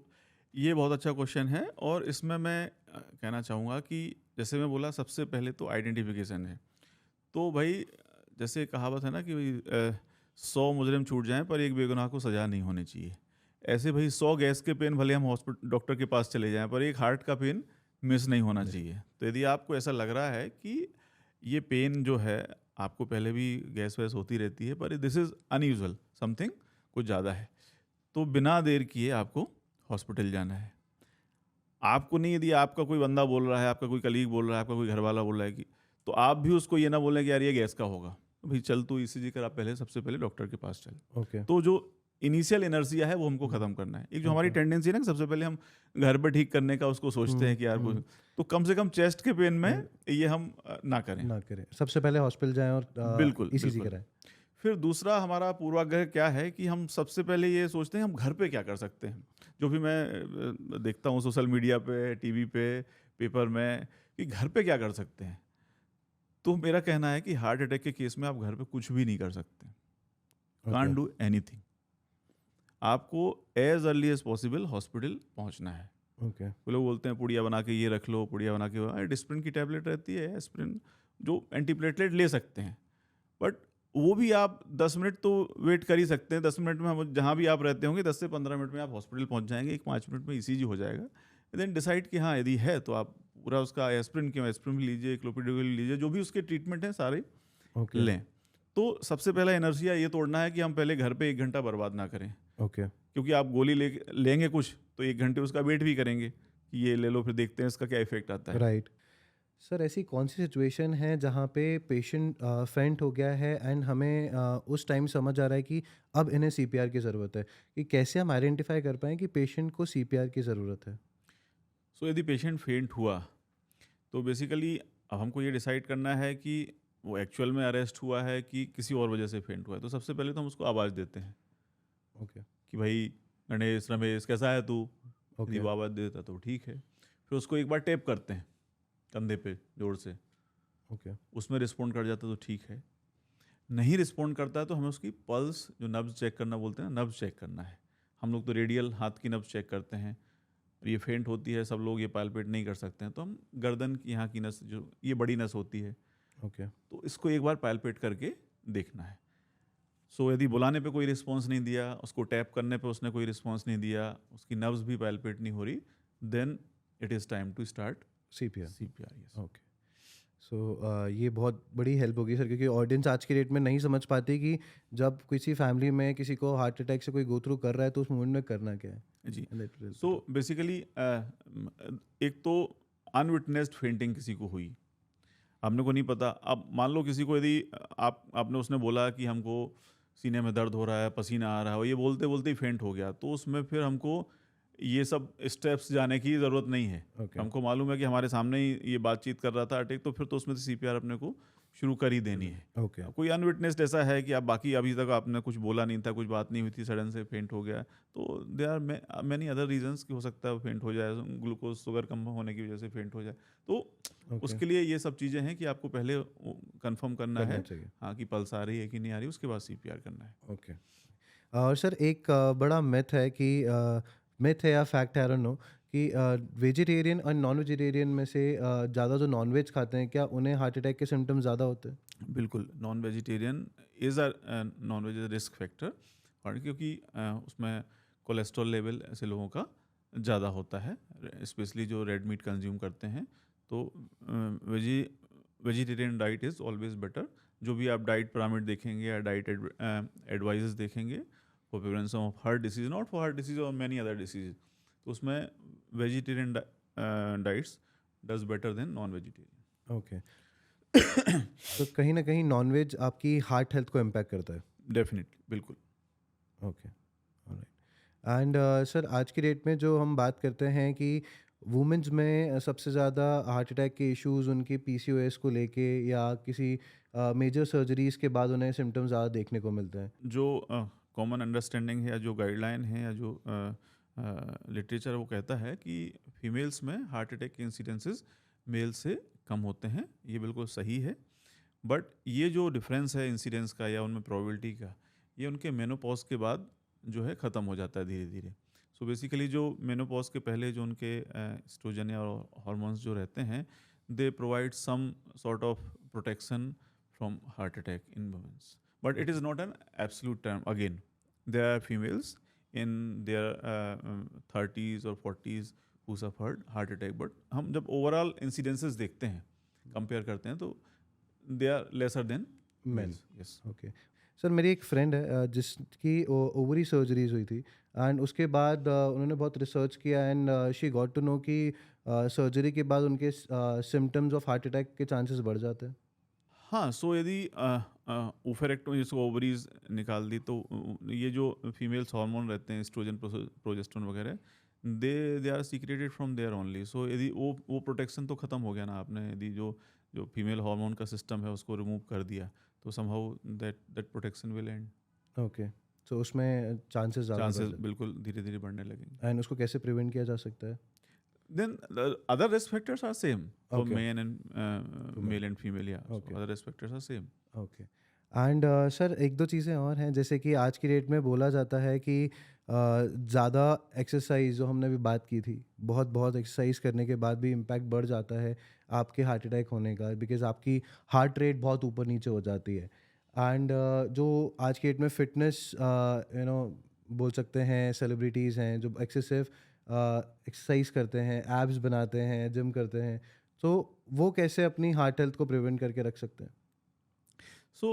ये बहुत अच्छा क्वेश्चन है, और इसमें मैं कहना चाहूँगा कि जैसे मैं बोला, सबसे पहले तो आइडेंटिफिकेशन है। तो भाई, जैसे कहावत है ना कि भाई 100 मुजरिम छूट जाएं पर एक बेगुनाह को सजा नहीं होनी चाहिए। ऐसे भाई 100 गैस के पेन भले हम हॉस्पिटल डॉक्टर के पास चले जाएं, पर एक हार्ट का पेन मिस नहीं होना Yes. चाहिए। तो यदि आपको ऐसा लग रहा है कि ये पेन जो है, आपको पहले भी गैस वैस होती रहती है, पर दिस इज़ अनयूजुअल समथिंग, कुछ ज़्यादा है, तो बिना देर किए आपको हॉस्पिटल जाना है। आपको नहीं, यदि आपका कोई बंदा बोल रहा है, आपका कोई कलीग बोल रहा है, आपका कोई घर वाला बोल रहा है कि, तो आप भी उसको ये ना बोलें कि यार ये गैस का होगा, तो भाई चल तू ईसीजी करा, पहले सबसे पहले डॉक्टर के पास चल। ओके। तो जो इनिशियल एनर्जिया है वो हमको खत्म करना है। एक जो हमारी ओके। टेंडेंसी है ना कि सबसे पहले हम घर पे ठीक करने का उसको सोचते हैं कि यार वो, तो कम से कम चेस्ट के पेन में ये हम ना करें। ना करें, सबसे पहले हॉस्पिटल जाएं और बिल्कुल ईसीजी बिल्कुल। कराएं। फिर दूसरा हमारा पूर्वाग्रह क्या है कि हम सबसे पहले ये सोचते हैं हम घर पे क्या कर सकते हैं। जो भी मैं देखता हूँ सोशल मीडिया पे, टीवी पे, पेपर में, कि घर पे क्या कर सकते हैं। तो मेरा कहना है कि हार्ट अटैक के केस में आप घर पे कुछ भी नहीं कर सकते, कांट डू एनीथिंग। आपको as early as possible hospital पहुंचना है। ओके। वो लोग बोलते हैं पुड़िया बना के ये रख लो, पुड़िया बना के, डिस्प्रिन की टैबलेट रहती है, एस्प्रिन, जो एंटीप्लेटलेट ले सकते हैं, बट वो भी आप 10 मिनट तो वेट कर ही सकते हैं। 10 मिनट में हम जहाँ भी आप रहते होंगे 10 से 15 मिनट में आप हॉस्पिटल पहुँच जाएंगे, एक 5 मिनट में ईसीजी हो जाएगा। देन डिसाइड कि हाँ यदि है तो आप पूरा उसका एस्प्रिन के एस्प्रिन भी लीजिए, क्लोपिडोग्रेल लीजिए, जो भी उसके ट्रीटमेंट हैं सारे ओके। लें। तो सबसे पहला एनर्जिया ये तोड़ना है कि हम पहले घर पे 1 घंटा बर्बाद ना करें, ओके। क्योंकि आप गोली लेंगे कुछ तो 1 घंटे उसका वेट भी करेंगे कि ये ले लो, फिर देखते हैं इसका क्या इफेक्ट आता है। राइट। सर ऐसी कौन सी सिचुएशन है जहाँ पे पेशेंट फेंट हो गया है, एंड हमें उस टाइम समझ आ रहा है कि अब इन्हें सीपीआर की ज़रूरत है, कि कैसे हम आइडेंटिफाई कर पाएँ कि पेशेंट को सीपीआर की ज़रूरत है? सो यदि पेशेंट फेंट हुआ तो बेसिकली अब हमको ये डिसाइड करना है कि वो एक्चुअल में अरेस्ट हुआ है कि किसी और वजह से फेंट हुआ है। तो सबसे पहले तो हम उसको आवाज़ देते हैं ओके। कि भाई गणेश, रमेश, कैसा है तू। यदि ओके। वो आवाज़ देता तो ठीक है। फिर उसको एक बार टेप करते हैं कंधे पे जोर से, ओके। उसमें रिस्पॉन्ड कर जाता तो ठीक है। नहीं रिस्पॉन्ड करता है तो हमें उसकी पल्स, जो नब्ज चेक करना बोलते हैं ना, नब्ज चेक करना है। हम लोग तो रेडियल हाथ की नब्ज चेक करते हैं। ये फेंट होती है, सब लोग ये पालपेट नहीं कर सकते हैं, तो हम गर्दन की यहाँ की नस, जो ये बड़ी नस होती है, ओके। तो इसको एक बार पालपेट करके देखना है। सो यदि बुलाने पे कोई रिस्पॉन्स नहीं दिया, उसको टैप करने पे उसने कोई रिस्पॉन्स नहीं दिया, उसकी नर्व्स भी पालपेट नहीं हो रही, then it is time to start CPR. CPR. Yes. Okay. So ये बहुत बड़ी हेल्प होगी सर, क्योंकि ऑडियंस आज की डेट में नहीं समझ पाती कि जब किसी फैमिली में किसी को हार्ट अटैक से कोई गो थ्रू कर रहा है तो उस मोमेंट में करना क्या है। जी। And that will so help. Basically एक तो अनविटनेस्ड फेंटिंग किसी को हुई, आपने को नहीं पता। अब मान लो किसी को यदि आपने उसने बोला कि हमको सीने में दर्द हो रहा है, पसीना आ रहा है, और ये बोलते बोलते ही फेंट हो गया, तो उसमें फिर हमको ये सब स्टेप्स जाने की ज़रूरत नहीं है। Okay. हमको मालूम है कि हमारे सामने ही ये बातचीत कर रहा था अटैक, तो फिर तो उसमें से सीपीआर अपने को शुरू कर ही देनी है। ओके। कोई अनविटनेस्ड ऐसा है कि आप बाकी अभी तक आपने कुछ बोला नहीं था, कुछ बात नहीं हुई थी, सडन से फेंट हो गया, तो there are many other reasons कि हो सकता है फेंट हो जाए, ग्लूकोज शुगर कम होने की वजह से फेंट हो जाए। तो ओके। उसके लिए ये सब चीज़ें हैं कि आपको पहले कंफर्म करना है, चाहिए। हाँ, कि पल्स आ रही है कि नहीं आ रही, उसके बाद सीपीआर करना है। ओके। और सर एक बड़ा मिथ है कि मिथ है या फैक्ट है, आई डोंट नो, कि वेजिटेरियन और नॉन वेजिटेरियन में से ज़्यादा जो नॉन वेज खाते हैं, क्या उन्हें हार्ट अटैक के सिम्टम्स ज़्यादा होते हैं? बिल्कुल, non vegetarian is non veg risk factor, और क्योंकि उसमें कोलेस्ट्रॉल लेवल ऐसे लोगों का ज़्यादा होता है, स्पेशली जो रेड मीट कंज्यूम करते हैं। तो vegetarian diet is always better. जो भी आप डाइट पिरामिड देखेंगे या डाइट एडवाइजेस देखेंगे for prevention of heart disease, not for heart disease और मैनी अदर डिसीज, तो उसमें vegetarian diets does better than non vegetarian. Okay. तो कहीं ना कहीं नॉन वेज आपकी हार्ट हेल्थ को इम्पैक्ट करता है। डेफिनेटली, बिल्कुल। ओके। ऑलराइट। एंड सर आज की डेट में जो हम बात करते हैं कि वुमेन्स में सबसे ज़्यादा हार्ट अटैक के इश्यूज उनके पीसीओएस को लेके या किसी मेजर सर्जरीज के बाद उन्हें सिम्टम्स ज़्यादा देखने को मिलते हैं? जो कॉमन अंडरस्टैंडिंग है या जो गाइडलाइन है या जो लिटरेचर वो कहता है कि फीमेल्स में हार्ट अटैक के इंसिडेंसेस मेल से कम होते हैं, ये बिल्कुल सही है। बट ये जो डिफरेंस है इंसिडेंस का या उनमें प्रोबेबिलिटी का, ये उनके मेनोपॉज के बाद जो है ख़त्म हो जाता है धीरे धीरे। सो बेसिकली जो मेनोपॉज के पहले जो उनके एस्ट्रोजन या हार्मोन्स जो रहते हैं, they provide some sort of protection from heart attack in womens, but it is not an absolute term. Again, there are females in their 30s or 40s who suffered heart attack, but हम जब overall incidences देखते हैं, compare करते हैं, तो they are lesser than Men. males. Yes. Okay sir, मेरी एक friend है जिसकी ओवरी सर्जरीज हुई थी एंड उसके बाद उन्होंने बहुत रिसर्च किया and she got to know कि सर्जरी के बाद उनके सिम्टम्स ऑफ हार्ट अटैक के चांसेस बढ़ जाते हैं। हाँ, सो यदि ओफेरेक्टोमी जिसको ओवरीज निकाल दी, तो ये जो फीमेल्स हार्मोन रहते हैं एस्ट्रोजन प्रोजेस्टेरोन वगैरह, they are secreted from there only. So यदि वो प्रोटेक्शन तो ख़त्म हो गया ना, आपने यदि जो फीमेल हार्मोन का सिस्टम है उसको रिमूव कर दिया, तो somehow that protection will and. Okay, तो उसमें चांसेस ज़्यादा बढ़ चांसेस जाते बिल्कुल धीरे धीरे बढ़ने लगेंगे। हैं एंड उसको कैसे प्रिवेंट किया जा सकता है? Then the other risk factors are same for Okay. male and female. Yeah, Okay. so other risk factors are same. Okay and sir, एक दो चीज़ें और हैं, जैसे कि आज की डेट में बोला जाता है कि ज़्यादा एक्सरसाइज, जो हमने अभी बात की थी, बहुत बहुत एक्सरसाइज करने के बाद भी इम्पैक्ट बढ़ जाता है आपके हार्ट अटैक होने का, बिकॉज आपकी हार्ट रेट बहुत ऊपर नीचे हो जाती है। एंड जो आज की डेट में फिटनेस बोल सकते हैं, सेलिब्रिटीज़ हैं जो एक्सेसिव एक्सरसाइज करते हैं, एब्स बनाते हैं, जिम करते हैं, तो वो कैसे अपनी हार्ट हेल्थ को प्रिवेंट करके रख सकते हैं? सो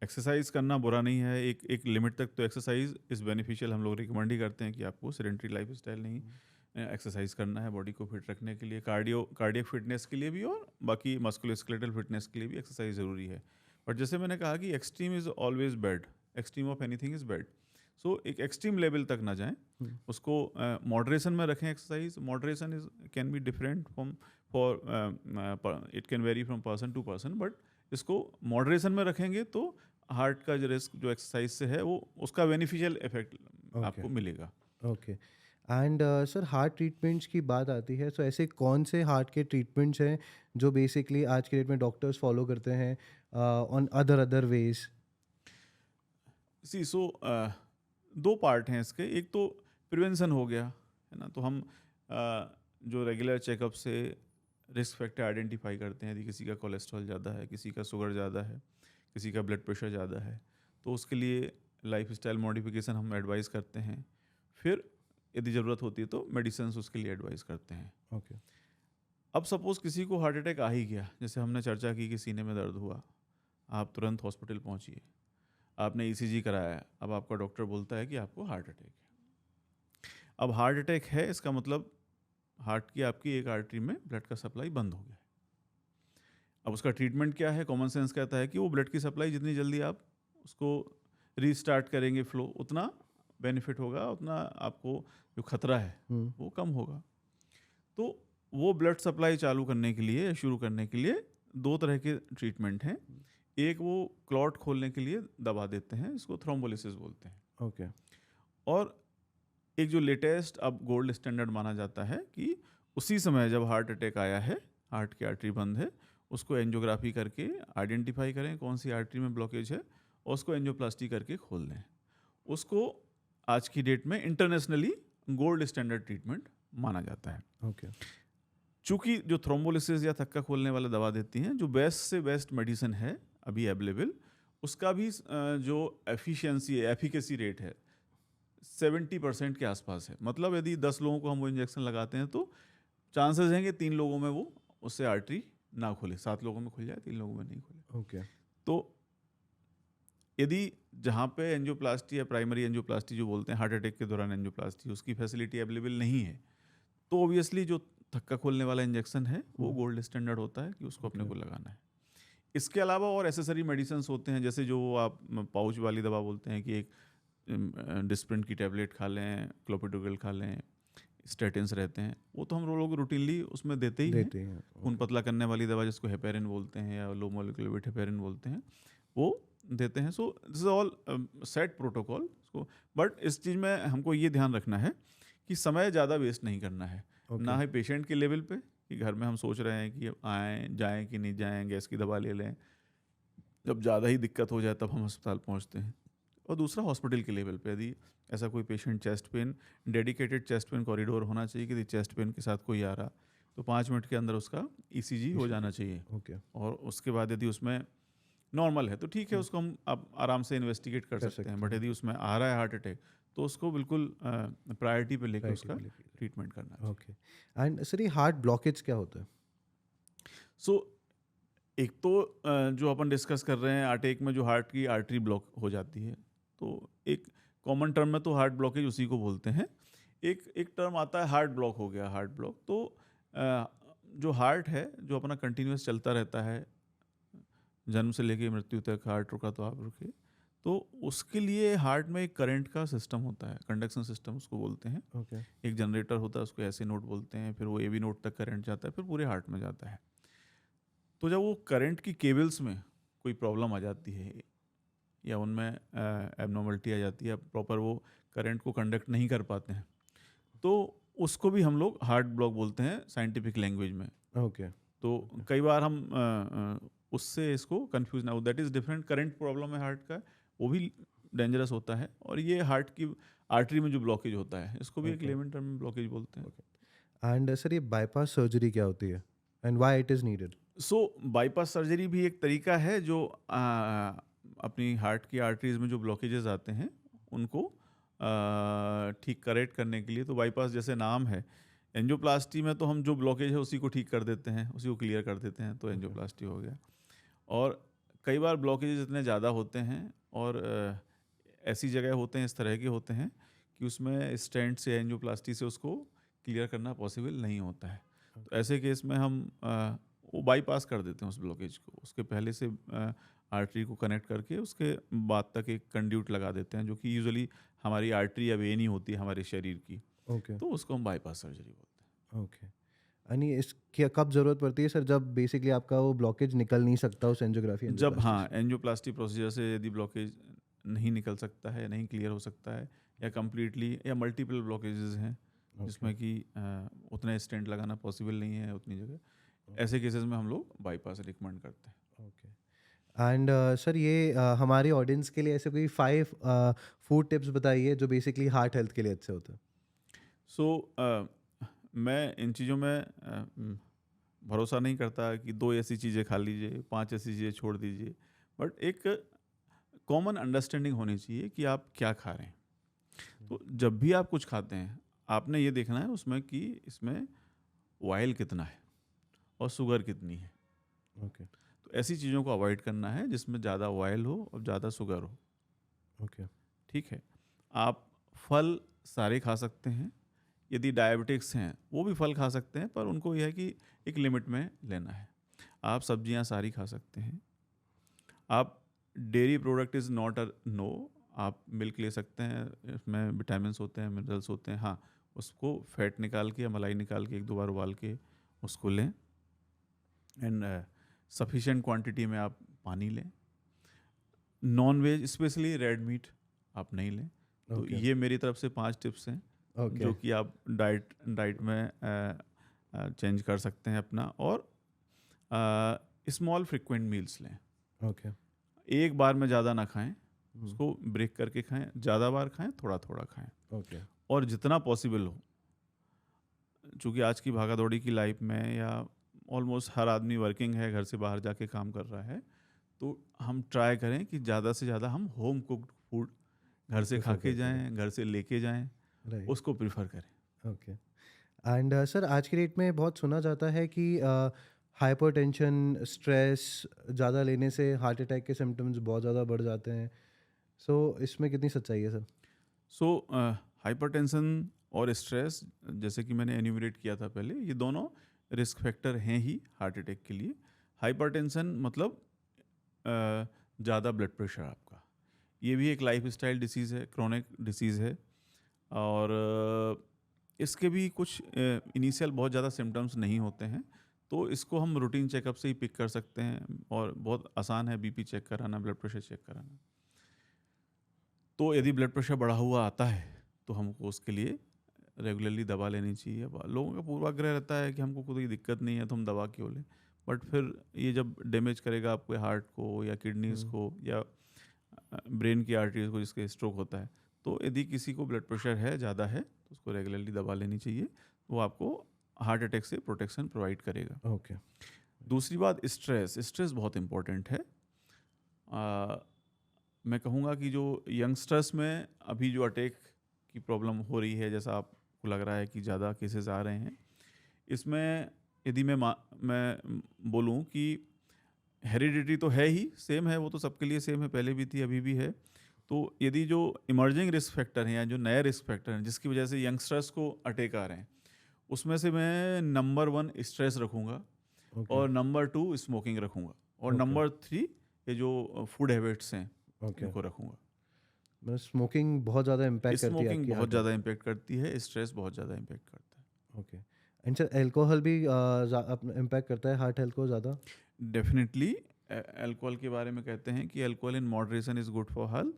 एक्सरसाइज करना बुरा नहीं है, एक लिमिट तक तो एक्सरसाइज इज़ बेनिफिशियल। हम लोग रिकमेंड ही करते हैं कि आपको सेडेंटरी लाइफ स्टाइल नहीं, एक्सरसाइज करना है बॉडी को फिट रखने के लिए, कार्डियक फिटनेस के लिए भी और बाकी मस्कुलोस्केलेटल फिटनेस के लिए भी एक्सरसाइज ज़रूरी है। बट जैसे मैंने कहा कि extreme is always bad, extreme of anything is bad. So एक एक्सट्रीम लेवल तक ना जाएं, उसको मॉडरेशन में रखें। Exercise moderation is can be different from it can vary from person to person, but इसको मॉडरेशन में रखेंगे तो हार्ट का जो रिस्क जो एक्सरसाइज से है वो उसका बेनिफिशियल इफेक्ट आपको मिलेगा। Okay and sir, heart treatments की बात आती है, तो ऐसे कौन से हार्ट के ट्रीटमेंट्स हैं जो बेसिकली आज के डेट में डॉक्टर्स फॉलो करते हैं ऑन अदर वेज? सी सो दो पार्ट हैं इसके। एक तो प्रिवेंशन हो गया है ना, तो हम जो रेगुलर चेकअप से रिस्क फैक्टर आइडेंटिफाई करते हैं। यदि किसी का कोलेस्ट्रॉल ज़्यादा है, किसी का शुगर ज़्यादा है, किसी का ब्लड प्रेशर ज़्यादा है, तो उसके लिए लाइफ स्टाइल मॉडिफिकेशन हम एडवाइस करते हैं। फिर यदि ज़रूरत होती है तो मेडिसिन उसके लिए एडवाइस करते हैं। ओके अब सपोज़ किसी को हार्ट अटैक आ ही गया, जैसे हमने चर्चा की कि सीने में दर्द हुआ, आप तुरंत हॉस्पिटल पहुंचिए, आपने ईसीजी कराया, अब आपका डॉक्टर बोलता है कि आपको हार्ट अटैक है। अब हार्ट अटैक है, इसका मतलब हार्ट की आपकी एक आर्टरी में ब्लड का सप्लाई बंद हो गया है। अब उसका ट्रीटमेंट क्या है? कॉमन सेंस कहता है कि वो ब्लड की सप्लाई जितनी जल्दी आप उसको रीस्टार्ट करेंगे फ्लो, उतना बेनिफिट होगा, उतना आपको जो खतरा है वो कम होगा। तो वो ब्लड सप्लाई चालू करने के लिए, शुरू करने के लिए दो तरह के ट्रीटमेंट हैं। एक वो क्लॉट खोलने के लिए दवा देते हैं, इसको थ्रोम्बोलिसिस बोलते हैं। ओके और एक जो लेटेस्ट अब गोल्ड स्टैंडर्ड माना जाता है कि उसी समय जब हार्ट अटैक आया है, हार्ट की आर्टरी बंद है, उसको एंजियोग्राफी करके आइडेंटिफाई करें कौन सी आर्टरी में ब्लॉकेज है और उसको एंजियोप्लास्टी करके खोल दें। उसको आज की डेट में इंटरनेशनली गोल्ड स्टैंडर्ड ट्रीटमेंट माना जाता है। ओके चूँकि जो थ्रोम्बोलिसिस या थक्का खोलने वाला दवा देती हैं, जो बेस्ट से बेस्ट मेडिसिन है अभी अवेलेबल, उसका भी जो एफिशिएंसी है, एफिकेसी रेट है 70% के आसपास है। मतलब यदि 10 लोगों को हम वो इंजेक्शन लगाते हैं तो चांसेस हैं कि 3 लोगों में वो उससे आर्टरी ना खुले, 7 लोगों में खुल जाए, 3 लोगों में नहीं खुले। ओके तो यदि जहाँ पे एंजियोप्लास्टी या प्राइमरी एंजियोप्लास्टी जो बोलते हैं हार्ट अटैक के दौरान एंजियोप्लास्टी, उसकी फैसिलिटी अवेलेबल नहीं है, तो ऑब्वियसली जो थक्का खोलने वाला इंजेक्शन है वो गोल्ड स्टैंडर्ड होता है कि उसको अपने को लगाना है। इसके अलावा और एसेसरी मेडिसिन होते हैं, जैसे जो आप पाउच वाली दवा बोलते हैं कि एक डिस्प्रिन की टैबलेट खा लें, क्लोपिडोग्रेल खा लें, स्टेटिन्स रहते हैं, वो तो हम लोग रूटीनली उसमें देते ही हैं। हैं खून पतला करने वाली दवा जिसको हेपेरिन बोलते हैं या लो मोलिकुलर वेट हेपेरिन बोलते हैं, वो देते हैं। So this is all set protocol. So but इस चीज़ में हमको ये ध्यान रखना है कि समय ज़्यादा वेस्ट नहीं करना है, ना ही पेशेंट के लेवल पे कि घर में हम सोच रहे हैं कि आएँ जाएँ कि नहीं जाएँ, गैस की दवा ले लें, जब ज़्यादा ही दिक्कत हो जाए तब हम अस्पताल पहुँचते हैं। और दूसरा हॉस्पिटल के लेवल पे यदि ऐसा कोई patient chest pain, dedicated chest pain corridor होना चाहिए कि चेस्ट पेन के साथ कोई आ रहा तो 5 मिनट के अंदर उसका ईसीजी हो जाना चाहिए। ओके, और उसके बाद यदि उसमें नॉर्मल है तो ठीक है, उसको हम आप आराम से इन्वेस्टिगेट कर सकते हैं। बट यदि उसमें आ रहा है हार्ट अटैक तो उसको बिल्कुल प्रायोरिटी पे लेकर उसका ट्रीटमेंट करना चाहिए। ओके। एंड सर ये हार्ट ब्लॉकेज क्या होता है? सो एक तो जो अपन डिस्कस कर रहे हैं अटैक में जो हार्ट की आर्टरी ब्लॉक हो जाती है, तो एक कॉमन टर्म में तो हार्ट ब्लॉकेज उसी को बोलते हैं। एक टर्म आता है हार्ट ब्लॉक हो गया, हार्ट ब्लॉक। तो जो हार्ट है जो अपना कंटिन्यूस चलता रहता है, जन्म से लेके मृत्यु तक, हार्ट रुका तो आप रुके, तो उसके लिए हार्ट में एक करंट का सिस्टम होता है, कंडक्शन सिस्टम उसको बोलते हैं। ओके, एक जनरेटर होता है, उसको ऐसे नोड बोलते हैं, फिर वो एवी नोड तक करंट जाता है, फिर पूरे हार्ट में जाता है। तो जब वो करंट की केबल्स में कोई प्रॉब्लम आ जाती है या उनमें एबनॉर्मलिटी आ जाती है, प्रॉपर वो करंट को कंडक्ट नहीं कर पाते हैं, तो उसको भी हम लोग हार्ट ब्लॉक बोलते हैं साइंटिफिक लैंग्वेज में। ओके, तो कई बार हम उससे इसको कंफ्यूज ना हो, that is different. Current problem है हार्ट का, वो भी डेंजरस होता है, और ये हार्ट की आर्टरी में जो ब्लॉकेज होता है इसको भी एक लेमन टर्म में ब्लॉकेज बोलते हैं। एंड सर ये बाईपास सर्जरी क्या होती है and why it is needed? So bypass surgery भी एक तरीका है जो अपनी हार्ट की आर्टरीज में जो ब्लॉकेजेस आते हैं उनको ठीक करेक्ट करने के लिए। तो बाईपास जैसे नाम है, एंजियोप्लास्टी में तो हम जो ब्लॉकेज है उसी को ठीक कर देते हैं, उसी को क्लियर कर देते हैं, तो एंजियोप्लास्टी हो गया। और कई बार ब्लॉकेजेस इतने ज़्यादा होते हैं और ऐसी जगह होते हैं, इस तरह के होते हैं कि उसमें स्टेंट से, एंजियोप्लास्टी से उसको क्लियर करना पॉसिबल नहीं होता है। तो ऐसे केस में हम वो बाईपास कर देते हैं उस ब्लॉकेज को, उसके पहले से आर्टरी को कनेक्ट करके उसके बाद तक एक कंड्यूट लगा देते हैं, जो कि यूजुअली हमारी आर्टरी या वेन ही होती है हमारे शरीर की। ओके, तो उसको हम बाईपास सर्जरी बोलते हैं। ओके। यानी इसकी कब ज़रूरत पड़ती है सर, जब बेसिकली आपका वो ब्लॉकेज निकल नहीं सकता उस एंजियोग्राफी जब एंजियोप्लास्टी हाँ, से? एंजियोप्लास्टी प्रोसीजर से यदि ब्लॉकेज नहीं निकल सकता है, नहीं क्लियर हो सकता है, या कम्प्लीटली या मल्टीपल ब्लॉकेजेस हैं जिसमें कि उतने स्टेंट लगाना पॉसिबल नहीं है उतनी जगह, ऐसे केसेस में हम लोग बाईपास रिकमेंड करते हैं। ओके। एंड सर ये हमारी ऑडियंस के लिए ऐसे कोई 5 फूड टिप्स बताइए जो बेसिकली हार्ट हेल्थ के लिए अच्छे होते हैं। सो मैं इन चीज़ों में भरोसा नहीं करता कि 2 ऐसी चीज़ें खा लीजिए, 5 ऐसी चीज़ें छोड़ दीजिए, बट एक कॉमन अंडरस्टैंडिंग होनी चाहिए कि आप क्या खा रहे हैं। तो जब भी आप कुछ खाते हैं, आपने ये देखना है उसमें कि इसमें ऑयल कितना है और शुगर कितनी है। ओके, तो ऐसी चीज़ों को अवॉइड करना है जिसमें ज़्यादा ऑयल हो और ज़्यादा शुगर हो। ओके, ठीक है, आप फल सारे खा सकते हैं, यदि डायबिटिक्स हैं वो भी फल खा सकते हैं, पर उनको यह है कि एक लिमिट में लेना है। आप सब्जियां सारी खा सकते हैं। आप dairy product is not a no, आप मिल्क ले सकते हैं, इसमें विटामिन्स होते हैं, मिनरल्स होते हैं। हाँ, उसको फैट निकाल के या मलाई निकाल के 1-2 बार उबाल के उसको लें, एंड सफिशिएंट क्वांटिटी में आप पानी लें। Non veg specially red meat आप नहीं लें। तो ओके, ये मेरी तरफ से 5 टिप्स हैं ओके, जो कि आप डाइट में चेंज कर सकते हैं अपना। और स्मॉल फ्रिक्वेंट मील्स लें, ओके, एक बार में ज़्यादा ना खाएं, उसको ब्रेक करके खाएं, ज़्यादा बार खाएं, थोड़ा थोड़ा खाएं। ओके, और जितना पॉसिबल हो, चूँकि आज की भागा दौड़ी की लाइफ में या ऑलमोस्ट हर आदमी वर्किंग है, घर से बाहर जाके काम कर रहा है, तो हम ट्राई करें कि ज़्यादा से ज़्यादा हम होम कुक्ड फूड घर से खा के जाएँ, घर से लेके जाएँ, राइट, उसको प्रेफर करें। ओके। एंड सर आज की डेट में बहुत सुना जाता है कि हाइपरटेंशन, स्ट्रेस ज़्यादा लेने से हार्ट अटैक के सिम्टम्स बहुत ज़्यादा बढ़ जाते हैं। सो इसमें कितनी सच्चाई है सर? सो हाइपरटेंशन और स्ट्रेस, जैसे कि मैंने एन्यूमरेट किया था पहले, ये दोनों रिस्क फैक्टर हैं ही हार्ट अटैक के लिए। हाइपरटेंशन मतलब ज़्यादा ब्लड प्रेशर आपका, ये भी एक लाइफस्टाइल डिसीज़ है, क्रोनिक डिसीज़ है। और इसके भी कुछ इनिशियल बहुत ज़्यादा सिम्टम्स नहीं होते हैं, तो इसको हम रूटीन चेकअप से ही पिक कर सकते हैं और बहुत आसान है बीपी चेक कराना, ब्लड प्रेशर चेक कराना। तो यदि ब्लड प्रेशर बढ़ा हुआ आता है तो हमको उसके लिए रेगुलरली दवा लेनी चाहिए। लोगों का पूर्वाग्रह रहता है कि हमको कोई दिक्कत नहीं है तो हम दवा क्यों लें, बट फिर ये जब डैमेज करेगा आपके हार्ट को या किडनीज को या ब्रेन की आर्टरीज को जिसके स्ट्रोक होता है, तो यदि किसी को ब्लड प्रेशर है ज़्यादा है तो उसको रेगुलरली दवा लेनी चाहिए, वो आपको हार्ट अटैक से प्रोटेक्शन प्रोवाइड करेगा। ओके। दूसरी बात, स्ट्रेस बहुत इम्पोर्टेंट है। मैं कहूँगा कि जो यंगस्टर्स में अभी जो अटैक की प्रॉब्लम हो रही है, जैसा आपको लग रहा है कि ज़्यादा केसेस आ रहे हैं, इसमें यदि मैं बोलूँ कि हेरिडिटी तो है ही, सेम है, वो तो सबके लिए सेम है, पहले भी थी अभी भी है। तो यदि जो इमर्जिंग रिस्क फैक्टर हैं या जो नए रिस्क फैक्टर हैं जिसकी वजह से यंगस्टर्स को अटैक आ रहे हैं, उसमें से मैं नंबर 1 स्ट्रेस रखूँगा और नंबर 2 स्मोकिंग रखूँगा और नंबर 3 ये जो फूड हैबिट्स हैं इनको रखूँगा। मतलब स्मोकिंग बहुत ज़्यादा इम्पैक्ट करती है स्मोकिंग आपकी बहुत heart ज़्यादा इम्पेक्ट करती है, स्ट्रेस बहुत ज़्यादा इम्पेक्ट करता है। health? Okay. And sir alcohol भी इम्पैक्ट करता है हार्ट हेल्थ को ज़्यादा? डेफिनेटली अल्कोहल के बारे में कहते हैं कि alcohol in moderation is good for health,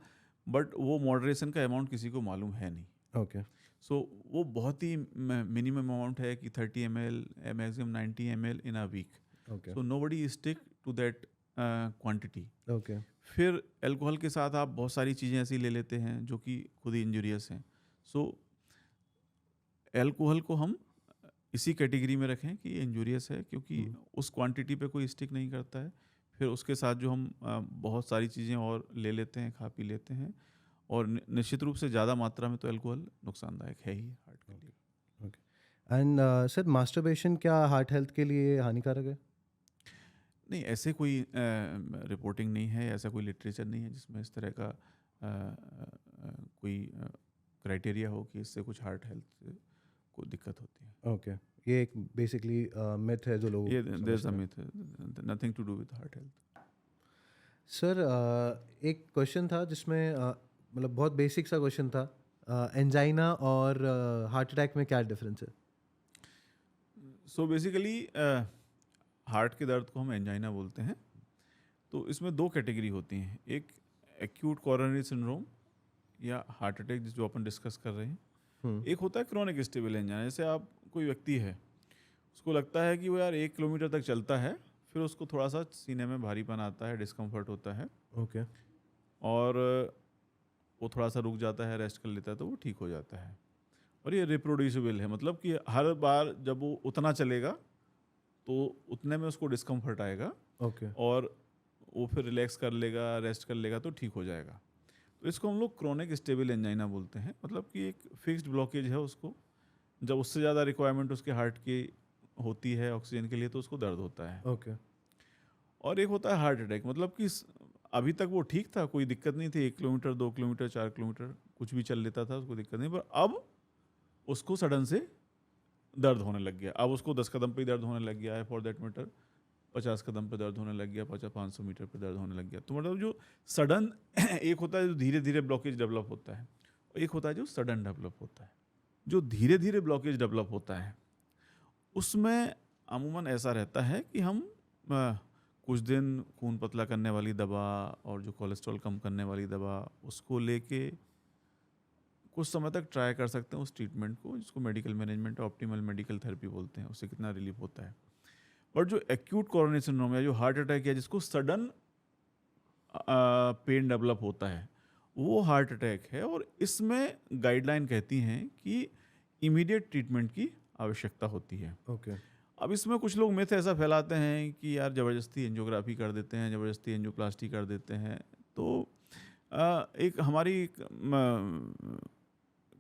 but वो मॉडरेशन का अमाउंट किसी को मालूम है नहीं। ओके। सो वो बहुत ही मिनिमम अमाउंट है कि 30 ml, maximum 90 ml in a week. Okay. So nobody stick to that quantity. Okay. फिर अल्कोहल के साथ आप बहुत सारी चीज़ें ऐसी ले लेते हैं जो कि खुद ही इंजूरियस हैं। सो अल्कोहल को हम इसी कैटेगरी में रखें कि ये इंजूरियस है, क्योंकि उस क्वांटिटी पे कोई स्टिक नहीं करता है। फिर उसके साथ जो हम बहुत सारी चीज़ें और ले लेते हैं, खा पी लेते हैं, और निश्चित रूप से ज़्यादा मात्रा में तो अल्कोहल नुकसानदायक है ही हार्ट के लिए। ओके। एंड सर मास्टरबेशन क्या हार्ट हेल्थ के लिए हानिकारक है? नहीं, ऐसे कोई रिपोर्टिंग नहीं है, ऐसा कोई लिटरेचर नहीं है जिसमें इस तरह का कोई क्राइटेरिया हो कि इससे कुछ हार्ट हेल्थ को दिक्कत होती है। ओके। ये एक बेसिकली मिथ है जो लोग ये there is a myth, nothing to do with heart health. Sir एक क्वेश्चन था जिसमें मतलब बहुत बेसिक सा क्वेश्चन था, एंजाइना और हार्ट अटैक में क्या डिफरेंस है? सो बेसिकली हार्ट के दर्द को हम एंजाइना बोलते हैं। तो इसमें 2 कैटेगरी होती हैं, एक एक्यूट कोरोनरी सिंड्रोम या हार्ट अटैक जो अपन डिस्कस कर रहे हैं, एक होता है क्रोनिक स्टेबल एंजाइना। जैसे आप कोई व्यक्ति है, उसको लगता है कि वो यार 1 किलोमीटर तक चलता है, फिर उसको थोड़ा सा सीने में भारीपन आता है, डिस्कम्फर्ट होता है, ओके। और वो थोड़ा सा रुक जाता है, रेस्ट कर लेता है, तो वो ठीक हो जाता है। और ये रिप्रोड्यूसिबल है, मतलब कि हर बार जब वो उतना चलेगा तो उतने में उसको डिस्कम्फर्ट आएगा, ओके। और वो फिर रिलैक्स कर लेगा, रेस्ट कर लेगा, तो ठीक हो जाएगा। तो इसको हम लोग क्रोनिक स्टेबल एंजाइना बोलते हैं। मतलब कि एक फिक्स्ड ब्लॉकेज है, उसको जब उससे ज़्यादा रिक्वायरमेंट उसके हार्ट की होती है ऑक्सीजन के लिए, तो उसको दर्द होता है। ओके। और एक होता है हार्ट अटैक, मतलब कि अभी तक वो ठीक था, कोई दिक्कत नहीं थी, 1 किलोमीटर 2 किलोमीटर 4 किलोमीटर कुछ भी चल लेता था, उसको दिक्कत नहीं, पर अब उसको सडन से दर्द होने लग गया। अब उसको 10 कदम पे ही दर्द होने लग गया है, फॉर दैट मैटर 50 कदम पे दर्द होने लग गया, 500 मीटर पे दर्द होने लग गया। तो मतलब जो सडन एक होता है जो धीरे धीरे ब्लॉकेज डेवलप होता है, और एक होता है जो सडन डेवलप होता है। जो धीरे धीरे ब्लॉकेज डेवलप होता है उसमें अमूमन ऐसा रहता है कि हम कुछ दिन खून पतला करने वाली दवा और जो कोलेस्ट्रॉल कम करने वाली दवा, उसको लेके कुछ समय तक ट्राई कर सकते हैं उस ट्रीटमेंट को, जिसको medical management optimal medical therapy बोलते हैं। उससे कितना रिलीफ होता है। बट जो एक्यूट कोरोनरी सिंड्रोम या जो हार्ट अटैक है, जिसको सडन पेन डेवलप होता है, वो हार्ट अटैक है, और इसमें गाइडलाइन कहती हैं कि इमीडिएट ट्रीटमेंट की आवश्यकता होती है। ओके। अब इसमें कुछ लोग मिथ ऐसा फैलाते हैं कि यार ज़बरदस्ती एंजियोग्राफी कर देते हैं, ज़बरदस्ती एंजियोप्लास्टी कर देते हैं। तो एक हमारी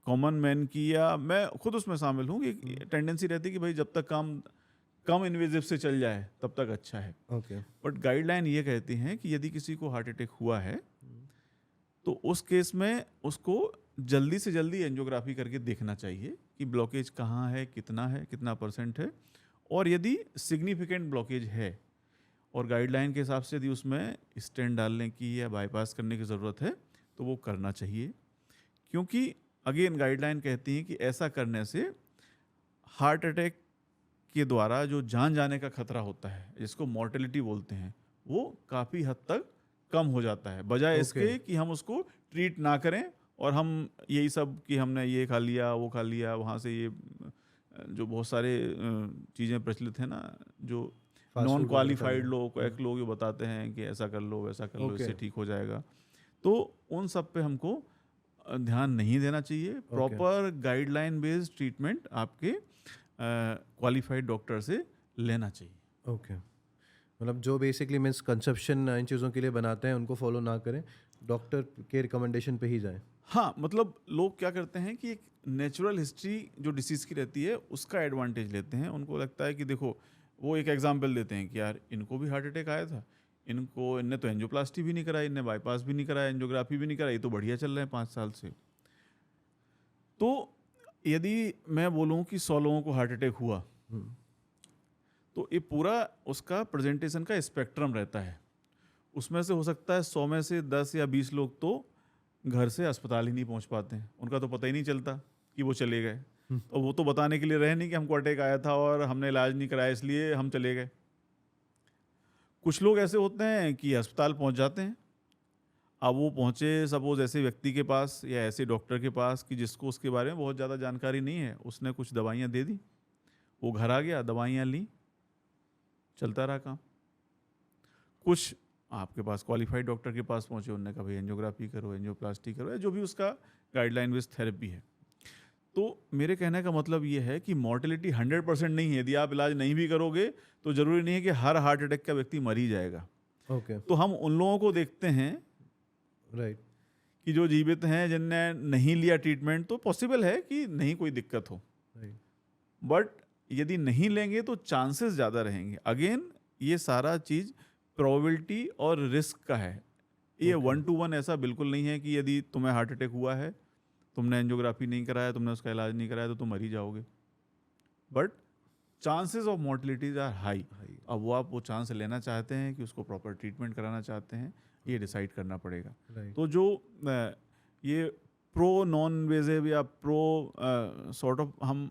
कॉमन मैन की, या मैं खुद उसमें शामिल हूँ, कि टेंडेंसी रहती है कि भाई जब तक काम कम इन्वेजिव से चल जाए तब तक अच्छा है। ओके। बट गाइडलाइन ये कहती हैं कि यदि किसी को हार्ट अटैक हुआ है तो उस केस में उसको जल्दी से जल्दी एंजियोग्राफी करके देखना चाहिए कि ब्लॉकेज कहाँ है, कितना परसेंट है, और यदि सिग्निफिकेंट ब्लॉकेज है और गाइडलाइन के हिसाब से यदि उसमें स्टेंट डालने की या बाईपास करने की ज़रूरत है तो वो करना चाहिए। क्योंकि अगेन गाइडलाइन कहती हैं कि ऐसा करने से हार्ट अटैक के द्वारा जो जान जाने का खतरा होता है, जिसको मॉर्टेलिटी बोलते हैं, वो काफ़ी हद तक कम हो जाता है, बजाय इसके कि हम उसको ट्रीट ना करें और हम यही सब कि हमने ये खा लिया, वो खा लिया, वहाँ से ये जो बहुत सारे चीज़ें प्रचलित हैं ना, जो नॉन क्वालिफाइड लोग ये बताते हैं कि ऐसा कर लो, वैसा कर लो, इससे ठीक हो जाएगा। तो उन सब पे हमको ध्यान नहीं देना चाहिए। प्रॉपर गाइडलाइन बेस्ड ट्रीटमेंट आपके क्वालिफाइड डॉक्टर से लेना चाहिए। ओके, मतलब जो बेसिकली मिसकंसेप्शन इन चीज़ों के लिए बनाते हैं उनको फॉलो ना करें, डॉक्टर के रिकमेंडेशन पे ही जाएं। हाँ, मतलब लोग क्या करते हैं कि एक नेचुरल हिस्ट्री जो डिसीज़ की रहती है उसका एडवांटेज लेते हैं। उनको लगता है कि देखो, वो एक एग्जांपल देते हैं कि यार इनको भी हार्ट अटैक आया था, इनने तो एंजियोप्लास्टी भी नहीं कराई, इनने बाईपास भी नहीं कराया, एंजियोग्राफी भी नहीं कराई, तो बढ़िया चल रहे हैं 5 साल से। तो यदि मैं बोलूँ कि 100 लोगों को हार्ट अटैक हुआ, तो ये पूरा उसका प्रेजेंटेशन का स्पेक्ट्रम रहता है। उसमें से हो सकता है 100 में से 10 या 20 लोग तो घर से अस्पताल ही नहीं पहुंच पाते हैं, उनका तो पता ही नहीं चलता कि वो चले गए। और वो तो बताने के लिए रहे नहीं कि हमको अटैक आया था और हमने इलाज नहीं कराया इसलिए हम चले गए। कुछ लोग ऐसे होते हैं कि अस्पताल पहुंच जाते हैं। अब वो पहुंचे सपोज ऐसे व्यक्ति के पास या ऐसे डॉक्टर के पास कि जिसको उसके बारे में बहुत ज़्यादा जानकारी नहीं है, उसने कुछ दवाइयाँ दे दी, वो घर आ गया, दवाइयाँ ली, चलता रहा काम। कुछ आपके पास क्वालिफाइड डॉक्टर के पास पहुंचे, उन्होंने कहा भाई एंजियोग्राफी करो, एंजियोप्लास्टी करो, या जो भी उसका गाइडलाइन बेस्ड थेरेपी है। तो मेरे कहने का मतलब ये है कि मॉर्टेलिटी 100% नहीं है। यदि आप इलाज नहीं भी करोगे तो ज़रूरी नहीं है कि हर हार्ट अटैक का व्यक्ति मर ही जाएगा। तो हम उन लोगों को देखते हैं कि जो जीवित हैं, जिनने नहीं लिया ट्रीटमेंट, तो पॉसिबल है कि नहीं कोई दिक्कत हो, बट यदि नहीं लेंगे तो चांसेस ज़्यादा रहेंगे। अगेन ये सारा चीज़ प्रोबेबिलिटी और रिस्क का है। ये 1 to 1 ऐसा बिल्कुल नहीं है कि यदि तुम्हें हार्ट अटैक हुआ है, तुमने एंजियोग्राफी नहीं कराया, तुमने उसका इलाज नहीं कराया, तो तुम मर ही जाओगे। But chances of mortalities are high. अब वो चांस लेना चाहते हैं कि उसको प्रॉपर ट्रीटमेंट कराना चाहते हैं, ये डिसाइड करना पड़ेगा। तो जो ये प्रो नॉन इन्वेजिव या प्रो सॉर्ट ऑफ, हम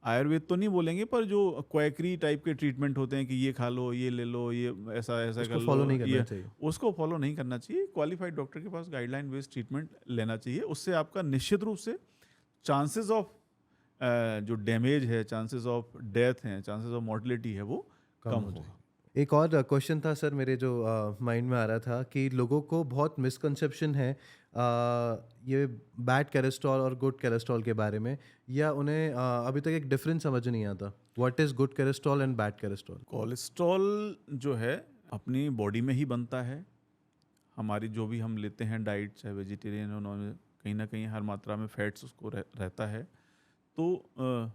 आयुर्वेद तो नहीं बोलेंगे, पर जो क्वैकरी टाइप के ट्रीटमेंट होते हैं कि ये खा लो, ये ले लो, ये ऐसा कर लो, फॉलो नहीं करना चाहिए। उसको फॉलो नहीं करना चाहिए। क्वालिफाइड डॉक्टर के पास गाइडलाइन बेस्ड ट्रीटमेंट लेना चाहिए। उससे आपका निश्चित रूप से चांसेस ऑफ जो डैमेज है, चांसेस ऑफ डेथ हैं, चांसेस ऑफ मॉर्टेलिटी है, वो कम होगा। एक और क्वेश्चन था सर मेरे जो माइंड में आ रहा था कि लोगों को बहुत मिसकंसेप्शन है ये बैड कोलेस्ट्रॉल और गुड कोलेस्ट्रॉल के बारे में, या उन्हें अभी तक एक डिफरेंस समझ नहीं आता। What is good cholesterol and bad cholesterol? Cholesterol जो है अपनी बॉडी में ही बनता है। हमारी जो भी हम लेते हैं डाइट, चाहे वेजिटेरियन हो, नॉन, कहीं ना कहीं हर मात्रा में फैट्स उसको रहता है। तो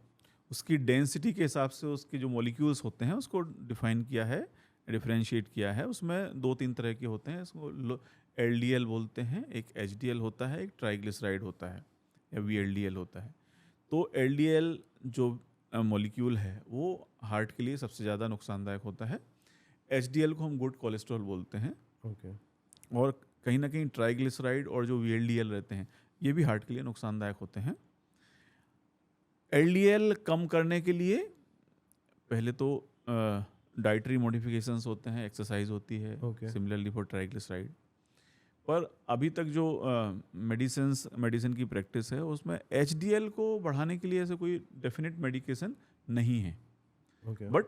उसकी डेंसिटी के हिसाब से उसके जो मॉलिक्यूल्स होते हैं उसको डिफाइन किया है, डिफरेंशिएट किया है। उसमें 2-3 तरह के होते हैं। इसको LDL बोलते हैं, एक HDL होता है, एक ट्राइग्लिसराइड होता है, या VLDL होता है। तो LDL जो मॉलिक्यूल है वो हार्ट के लिए सबसे ज़्यादा नुकसानदायक होता है। HDL को हम गुड कोलेस्ट्रॉल बोलते हैं। और कहीं ना कहीं ट्राइग्लिसराइड और जो VLDL रहते हैं, ये भी हार्ट के लिए नुकसानदायक होते हैं। LDL कम करने के लिए पहले तो डाइटरी मॉडिफिकेशंस होते हैं, एक्सरसाइज होती है, सिमिलरली फॉर ट्राइग्लिसराइड। पर अभी तक जो मेडिसिन की प्रैक्टिस है उसमें HDL को बढ़ाने के लिए ऐसे कोई डेफिनेट मेडिकेशन नहीं है। बट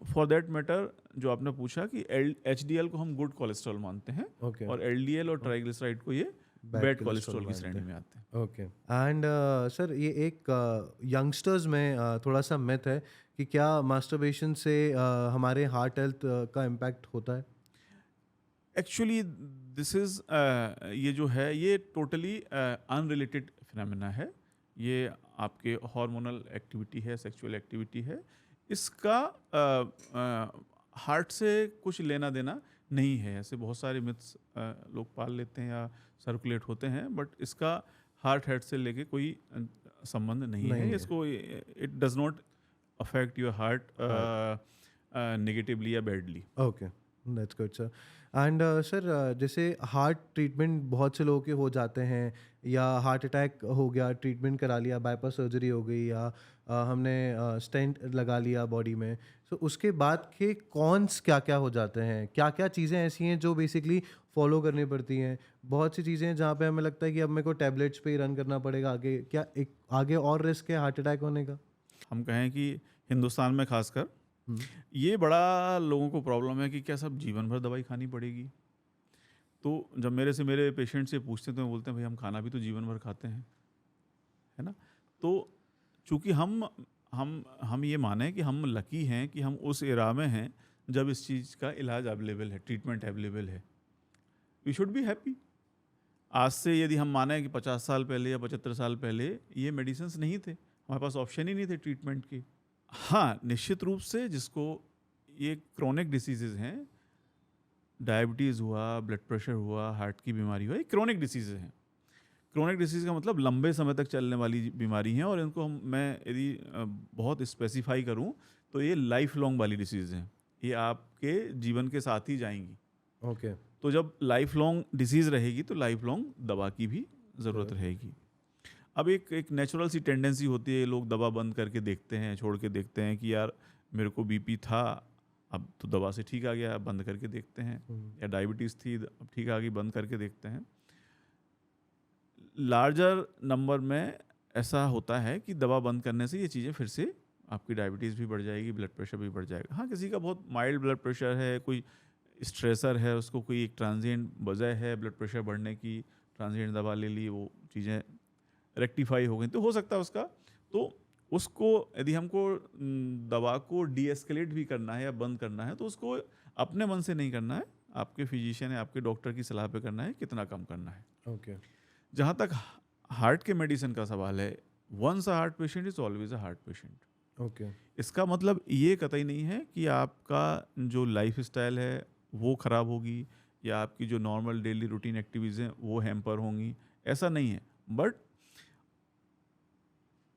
फॉर दैट मैटर, जो आपने पूछा कि HDL को हम गुड कोलेस्ट्रॉल मानते हैं, और LDL और ट्राइग्लिसराइड को ये बैड कोलेस्ट्रॉल की श्रेणी में आते हैं। ओके। एंड सर, ये एक यंगस्टर्स में थोड़ा सा मिथ है कि क्या मास्टरबेशन से हमारे हार्ट हेल्थ का इम्पैक्ट होता है? एक्चुअली दिस इज़ ये जो है ये टोटली अनरिलेटेड फिनोमेना है। ये आपके हार्मोनल एक्टिविटी है, सेक्सुअल एक्टिविटी है। इसका हार्ट से कुछ लेना देना नहीं है। ऐसे बहुत सारे मिथ्स लोग पाल लेते हैं या सर्कुलेट होते हैं, बट इसका हार्ट हेल्थ से लेके कोई संबंध नहीं है। इसको it does not affect your heart negatively या badly. Okay, that's good sir. And sir, जैसे हार्ट ट्रीटमेंट बहुत से लोगों के हो जाते हैं, या हार्ट अटैक हो गया, ट्रीटमेंट करा लिया, बाईपास सर्जरी हो गई, या हमने स्टेंट लगा लिया बॉडी में, तो उसके बाद के कॉन्स क्या क्या हो जाते हैं? क्या क्या चीज़ें ऐसी हैं जो बेसिकली फॉलो करनी पड़ती हैं? बहुत सी चीज़ें हैं जहाँ पे हमें लगता है कि अब मेरे को टैबलेट्स पे ही रन करना पड़ेगा आगे, क्या एक आगे और रिस्क है हार्ट अटैक होने का? हम कहें कि हिंदुस्तान में खासकर हुँ। ये बड़ा लोगों को प्रॉब्लम है कि क्या सब जीवन भर दवाई खानी पड़ेगी। तो जब मेरे पेशेंट से पूछते हैं तो वो बोलते हैं भाई हम खाना भी तो जीवन भर खाते हैं, है ना? तो चूँकि हम ये माने कि हम लकी हैं कि हम उस एरा में हैं जब इस चीज़ का इलाज अवेलेबल है, ट्रीटमेंट अवेलेबल है। We should be happy. आज से यदि हम माने कि 50 साल पहले या 75 साल पहले ये मेडिसिन्स नहीं थे, हमारे पास ऑप्शन ही नहीं थे ट्रीटमेंट के। हाँ, निश्चित रूप से जिसको ये क्रोनिक डिसीज़ेज़ हैं, डायबिटीज़ हुआ, ब्लड प्रेशर हुआ, हार्ट की बीमारी हुआ, ये क्रोनिक डिसीज़ेज़ हैं। क्रोनिक डिसीज़ का मतलब लंबे समय तक चलने वाली बीमारी हैं और इनको मैं यदि बहुत स्पेसिफ़ाई करूँ तो ये लाइफ़ लॉन्ग वाली डिसीज़ हैं। ये आपके जीवन के साथ ही जाएँगी। ओके। तो जब लाइफ़ लॉन्ग डिसीज़ रहेगी तो लाइफ़ लॉन्ग दवा की भी ज़रूरत ज़रूरत। रहेगी। अब एक नेचुरल सी टेंडेंसी होती है, लोग दवा बंद करके देखते हैं, छोड़ के देखते हैं कि यार मेरे को बीपी था, अब तो दवा से ठीक आ गया, अब बंद करके देखते हैं। हुँ। या डायबिटीज़ थी, अब ठीक आ गई, बंद करके देखते हैं। लार्जर नंबर में ऐसा होता है कि दवा बंद करने से ये चीज़ें फिर से आपकी डायबिटीज़ भी बढ़ जाएगी, ब्लड प्रेशर भी बढ़ जाएगा। हाँ, किसी का बहुत माइल्ड ब्लड प्रेशर है, कोई स्ट्रेसर है, उसको कोई एक ट्रांजिएंट वजह है ब्लड प्रेशर बढ़ने की, ट्रांजिएंट दवा ले ली, वो चीज़ें रेक्टिफाई हो गई, तो हो सकता है उसका। तो उसको यदि हमको दवा को डी एस्केलेट भी करना है या बंद करना है तो उसको अपने मन से नहीं करना है, आपके फिजिशियन या आपके डॉक्टर की सलाह पे करना है, कितना कम करना है। ओके। जहाँ तक हार्ट के मेडिसिन का सवाल है, once a heart patient is always a heart patient. Okay. इसका मतलब ये कतई नहीं है कि आपका जो लाइफ स्टाइल है वो ख़राब होगी या आपकी जो नॉर्मल डेली रूटीन एक्टिविटीज़ हैं वो हैम्पर होंगी, ऐसा नहीं है। बट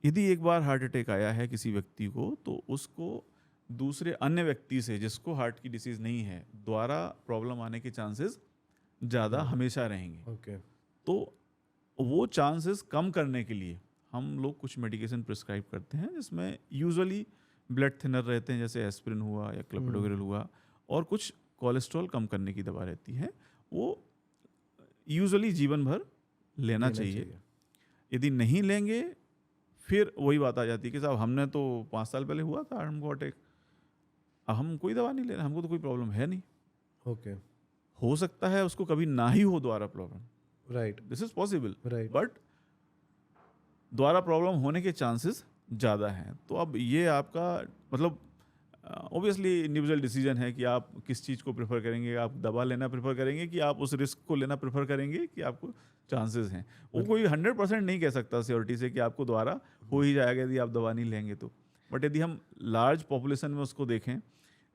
यदि एक बार हार्ट अटैक आया है किसी व्यक्ति को तो उसको दूसरे अन्य व्यक्ति से जिसको हार्ट की डिसीज़ नहीं है द्वारा प्रॉब्लम आने के चांसेस ज़्यादा हाँ। हमेशा रहेंगे। ओके। तो वो चांसेस कम करने के लिए हम लोग कुछ मेडिकेशन प्रिस्क्राइब करते हैं जिसमें यूजुअली ब्लड थिनर रहते हैं, जैसे एस्पिरिन हुआ या क्लोपिडोग्रेल हुआ, और कुछ कोलेस्ट्रॉल कम करने की दवा रहती है, वो यूजुअली जीवन भर लेना लेना चाहिए। चाहिए। यदि नहीं लेंगे फिर वही बात आ जाती है कि साहब हमने तो 5 साल पहले हुआ था हमको अटैक, अब हम कोई दवा नहीं ले रहे, हमको तो कोई प्रॉब्लम है नहीं। ओके। हो सकता है उसको कभी ना ही हो दोबारा problem, right. This is possible, right. But दोबारा प्रॉब्लम होने के चांसेस ज़्यादा हैं। तो अब ये आपका मतलब ऑब्वियसली इंडिविजुअल डिसीजन है कि आप किस चीज़ को प्रेफर करेंगे, आप दवा लेना प्रेफर करेंगे कि आप उस रिस्क को लेना प्रेफर करेंगे कि आपको चांसेस हैं। वो कोई 100% नहीं कह सकता श्योरिटी से कि आपको दोबारा हो ही जाएगा यदि आप दवा नहीं लेंगे तो। बट यदि हम लार्ज पॉपुलेशन में उसको देखें,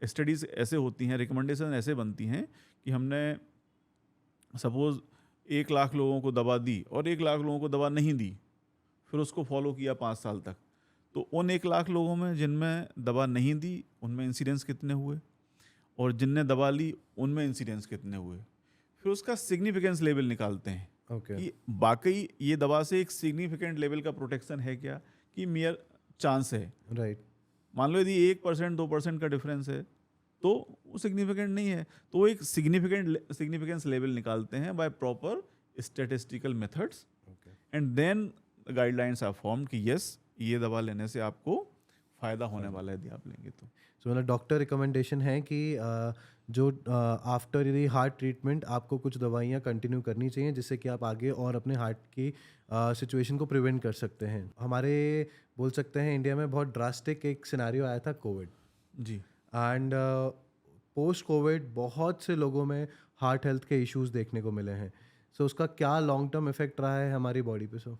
स्टडीज़ ऐसे होती हैं, रिकमेंडेशन ऐसे बनती हैं कि हमने सपोज़ 1 लाख लोगों को दवा दी और 1 लाख लोगों को दवा नहीं दी, फिर उसको फॉलो किया 5 साल तक। तो उन 1 लाख लोगों में जिनमें दवा नहीं दी उनमें इंसिडेंस कितने हुए और जिनने दवा ली उनमें इंसिडेंस कितने हुए, फिर उसका सिग्निफिकेंस लेवल निकालते हैं ओके। कि वाकई ये दवा से एक सिग्निफिकेंट लेवल का प्रोटेक्शन है क्या, कि मियर चांस है। राइट। मान लो यदि 1% 2% का डिफरेंस है तो वो सिग्निफिकेंट नहीं है, तो वो एक सिग्निफिकेंस लेवल निकालते हैं by proper statistical methods, okay. And then guidelines are formed कि यस ये दवा लेने से आपको फ़ायदा होने वाला है यदि आप लेंगे तो। सो मतलब डॉक्टर रिकमेंडेशन है कि जो आफ्टर यदि हार्ट ट्रीटमेंट आपको कुछ दवाइयाँ कंटिन्यू करनी चाहिए जिससे कि आप आगे और अपने हार्ट की सिचुएशन को प्रिवेंट कर सकते हैं। हमारे बोल सकते हैं इंडिया में बहुत ड्रास्टिक एक सिनेरियो आया था कोविड, जी। एंड पोस्ट कोविड बहुत से लोगों में हार्ट हेल्थ के इश्यूज देखने को मिले हैं। सो उसका क्या लॉन्ग टर्म इफेक्ट रहा है हमारी बॉडी पे? सो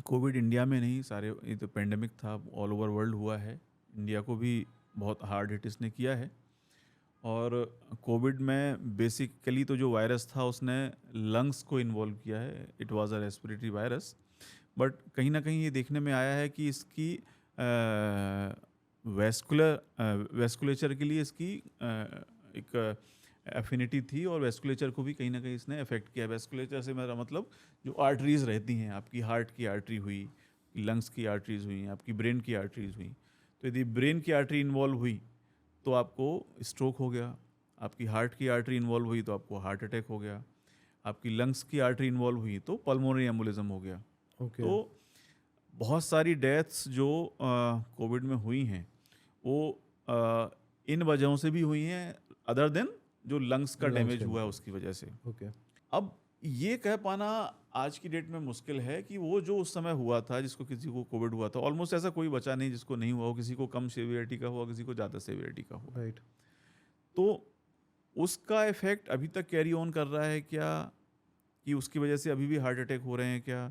कोविड इंडिया में नहीं, सारे ये तो पेंडेमिक था, ऑल ओवर वर्ल्ड हुआ है। इंडिया को भी बहुत हार्ड हिट इसने किया है। और कोविड में बेसिकली तो जो वायरस था उसने लंग्स को इन्वॉल्व किया है, it was a respiratory virus. But कहीं ना कहीं ये देखने में आया है कि इसकी वेस्कुलेचर के लिए इसकी एक एफिनिटी थी और वेस्कुलेचर को भी कहीं ना कहीं इसने अफेक्ट किया। वेस्कुलेचर से मेरा मतलब जो आर्टरीज रहती हैं, आपकी हार्ट की आर्टरी हुई, लंग्स की आर्टरीज हुई, आपकी ब्रेन की आर्टरीज हुई। तो यदि ब्रेन की आर्टरी इन्वॉल्व हुई तो आपको स्ट्रोक हो गया, आपकी हार्ट की आर्टरी इन्वॉल्व हुई तो आपको हार्ट अटैक हो गया, आपकी लंग्स की आर्टरी इन्वॉल्व हुई तो पल्मोनरी एम्बोलिज्म हो गया। ओके। तो बहुत सारी डेथ्स जो कोविड में हुई हैं वो इन वजहों से भी हुई हैं, अदर देन जो लंग्स का Lungs डैमेज के हुआ है अंदर। उसकी वजह से। ओके। अब ये कह पाना आज की डेट में मुश्किल है कि वो जो उस समय हुआ था, जिसको किसी को कोविड हुआ था, ऑलमोस्ट ऐसा कोई बचा नहीं जिसको नहीं हुआ हो। किसी को कम सीवियरिटी का हुआ, किसी को ज़्यादा सीवियरिटी का हुआ। राइट। तो उसका इफेक्ट अभी तक कैरी ऑन कर रहा है क्या, कि उसकी वजह से अभी भी हार्ट अटैक हो रहे हैं क्या,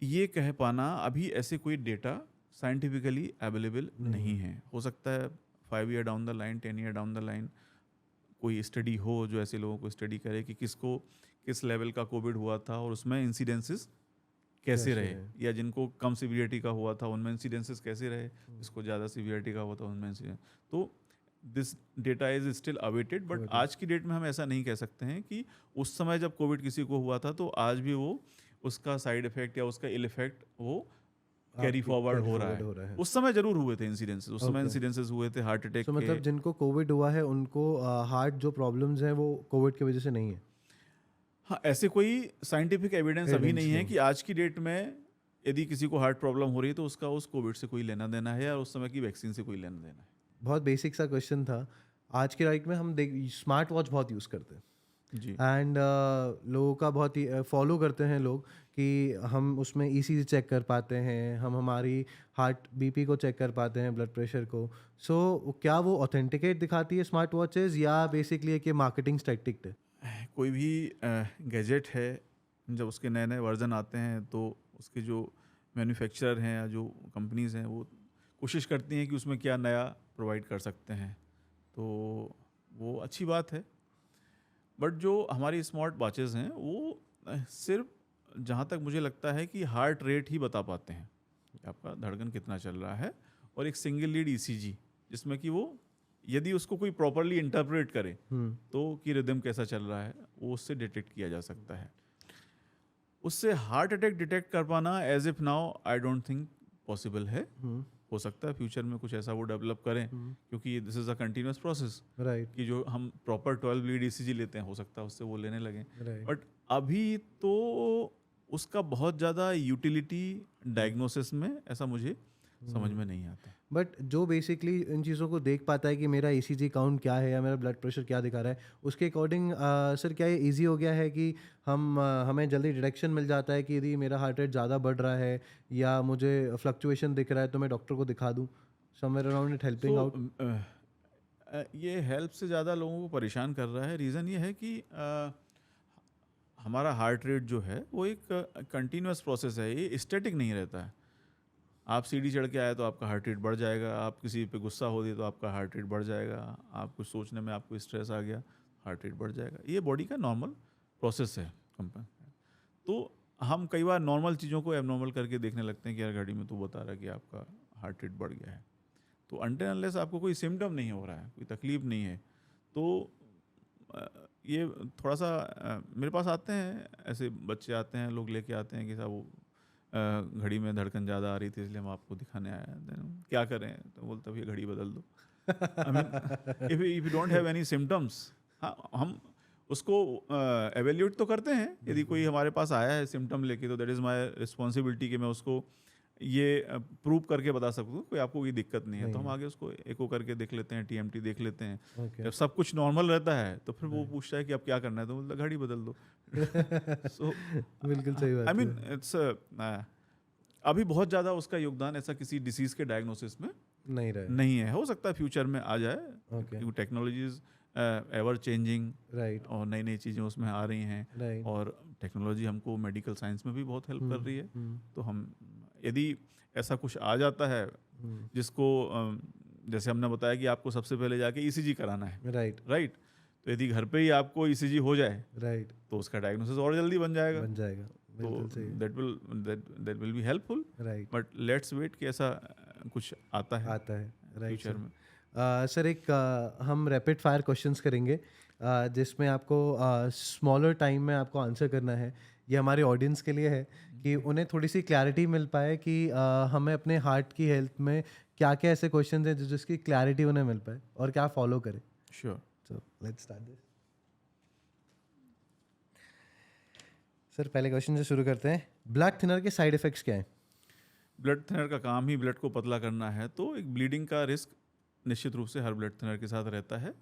ये कह पाना अभी ऐसे कोई डेटा साइंटिफिकली अवेलेबल नहीं है। हो सकता है 5 year down the line, 10 year down the line कोई स्टडी हो जो ऐसे लोगों को स्टडी करे कि किसको किस लेवल का कोविड हुआ था और उसमें इंसिडेंसेस कैसे रहे, या जिनको कम सीवियरिटी का हुआ था उनमें इंसिडेंसेस कैसे रहे, जिसको ज़्यादा सीवियरिटी का हुआ था उनमें इंसिडेंस। तो this data is still awaited, but आज की डेट में हम ऐसा नहीं कह सकते हैं कि उस समय जब कोविड किसी को हुआ था तो आज भी वो उसका साइड इफेक्ट या उसका इल इफेक्ट वो कैरी फॉरवर्ड हो रहा है। उस समय जरूर हुए थे इंसिडेंसेस, उस समय इंसिडेंसेस हुए थे हार्ट अटैक तो के। मतलब जिनको कोविड हुआ है उनको हार्ट जो प्रॉब्लम्स हैं वो कोविड की वजह से नहीं है? हाँ, ऐसे कोई साइंटिफिक एविडेंस अभी नहीं है कि आज की डेट में यदि किसी को हार्ट प्रॉब्लम हो रही है तो उसका उस कोविड से कोई लेना देना है या उस समय की वैक्सीन से कोई लेना देना है। बहुत बेसिक सा क्वेश्चन था। आज के लाइफ में हम स्मार्ट वॉच बहुत यूज़ करते हैं जी। एंड लोगों का बहुत ही फॉलो करते हैं लोग कि हम उसमें ईसीजी चेक कर पाते हैं, हम हमारी हार्ट बीपी को चेक कर पाते हैं, ब्लड प्रेशर को। सो क्या वो ऑथेंटिकेट दिखाती है स्मार्ट वॉचेस या बेसिकली एक मार्केटिंग स्टैटिक है? कोई भी गैजेट है, जब उसके नए नए वर्जन आते हैं तो उसके जो मैन्युफैक्चरर हैं या जो कंपनीज़ हैं वो कोशिश करती हैं कि उसमें क्या नया प्रोवाइड कर सकते हैं, तो वो अच्छी बात है। बट जो हमारी स्मार्ट वॉचेस हैं वो सिर्फ जहाँ तक मुझे लगता है कि हार्ट रेट ही बता पाते हैं कि आपका धड़कन कितना चल रहा है, और एक सिंगल लीड ईसीजी जिसमें कि वो यदि उसको कोई प्रॉपरली इंटरप्रेट करे तो कि रिदम कैसा चल रहा है वो उससे डिटेक्ट किया जा सकता है। उससे हार्ट अटैक डिटेक्ट कर पाना as if now I don't think possible है। हो सकता है फ्यूचर में कुछ ऐसा वो डेवलप करें, क्योंकि this is a continuous process. Right. कि जो हम प्रॉपर 12 लीड ईसीजी लेते हैं हो सकता है उससे वो लेने लगें, राइट। बट अभी तो उसका बहुत ज़्यादा यूटिलिटी डायग्नोसिस में ऐसा मुझे समझ में नहीं आता। बट जो बेसिकली इन चीज़ों को देख पाता है कि मेरा ईसीजी काउंट क्या है या मेरा ब्लड प्रेशर क्या दिखा रहा है, उसके अकॉर्डिंग सर क्या ये इजी हो गया है कि हमें जल्दी डिटेक्शन मिल जाता है कि यदि मेरा हार्ट रेट ज़्यादा बढ़ रहा है या मुझे फ्लक्चुएशन दिख रहा है तो मैं डॉक्टर को दिखा दूँ? Somewhere around it helping out. ये हेल्प से ज़्यादा लोगों को परेशान कर रहा है। रीज़न ये है कि हमारा हार्ट रेट जो है वो एक कंटिन्यूस प्रोसेस है, ये स्टैटिक नहीं रहता है। आप सीढ़ी चढ़ के आए तो आपका हार्ट रेट बढ़ जाएगा, आप किसी पे गुस्सा हो दिए तो आपका हार्ट रेट बढ़ जाएगा, आप कुछ सोचने में आपको स्ट्रेस आ गया हार्ट रेट बढ़ जाएगा। ये बॉडी का नॉर्मल प्रोसेस है। तो हम कई बार नॉर्मल चीज़ों को एबनॉर्मल करके देखने लगते हैं कि यार घड़ी में तो बता रहा है कि आपका हार्ट रेट बढ़ गया है। तो अनटिल अनलेस आपको कोई सिम्टम नहीं हो रहा है, कोई तकलीफ नहीं है, तो ये थोड़ा सा मेरे पास आते हैं ऐसे बच्चे आते हैं, लोग लेके आते हैं कि साहब वो घड़ी में धड़कन ज़्यादा आ रही थी इसलिए हम आपको दिखाने आए हैं, क्या करें? तो बोलते भैया घड़ी बदल दो। I mean if you don't have any symptoms, हाँ हम उसको एवेल्यूएट तो करते हैं। यदि कोई हमारे पास आया है सिम्टम लेके तो दैट इज़ माय रिस्पॉन्सिबिलिटी कि मैं उसको ये प्रूव करके बता सकूँ कोई आपको कोई दिक्कत नहीं है, तो हम आगे उसको एको करके देख लेते हैं, टीएमटी देख लेते हैं। जब सब कुछ नॉर्मल रहता है तो फिर वो पूछता है कि अब क्या करना है, तो बोलता घड़ी बदल दो। सो बिल्कुल सही बात आई मीन इट्स अभी बहुत ज़्यादा उसका योगदान ऐसा किसी डिसीज़ के डायग्नोसिस में नहीं है। हो सकता है फ्यूचर में आ जाए, क्योंकि टेक्नोलॉजीज एवर चेंजिंग, राइट। और नई नई चीज़ें उसमें आ रही हैं, राइट। और टेक्नोलॉजी हमको मेडिकल साइंस में भी बहुत हेल्प कर रही है। तो हम यदि ऐसा कुछ आ जाता है जिसको जैसे हमने बताया कि आपको सबसे पहले जाके ईसीजी कराना है, राइट, तो यदि घर पे ही आपको ईसीजी हो जाए, राइट, तो उसका डायग्नोसिस और जल्दी बन जाएगा। तो that will be helpful, right. But let's wait कि ऐसा कुछ आता है राइट फ्यूचर में। सर एक हम रैपिड फायर क्वेश्चंस करेंगे जिसमें आपको स्मॉलर टाइम में आपको आंसर करना है। ये हमारे ऑडियंस के लिए है कि उन्हें थोड़ी सी क्लैरिटी मिल पाए कि हमें अपने हार्ट की हेल्थ में क्या क्या ऐसे क्वेश्चंस हैं जिसकी क्लैरिटी उन्हें मिल पाए और क्या फॉलो करें। Sure. So let's start this. Sir पहले क्वेश्चन से शुरू करते हैं। ब्लड थिनर के साइड इफ़ेक्ट्स क्या हैं? ब्लड थिनर का काम ही ब्लड को पतला करना है, तो एक ब्लीडिंग का रिस्क निश्चित रूप से हर ब्लड थिनर के साथ रहता है।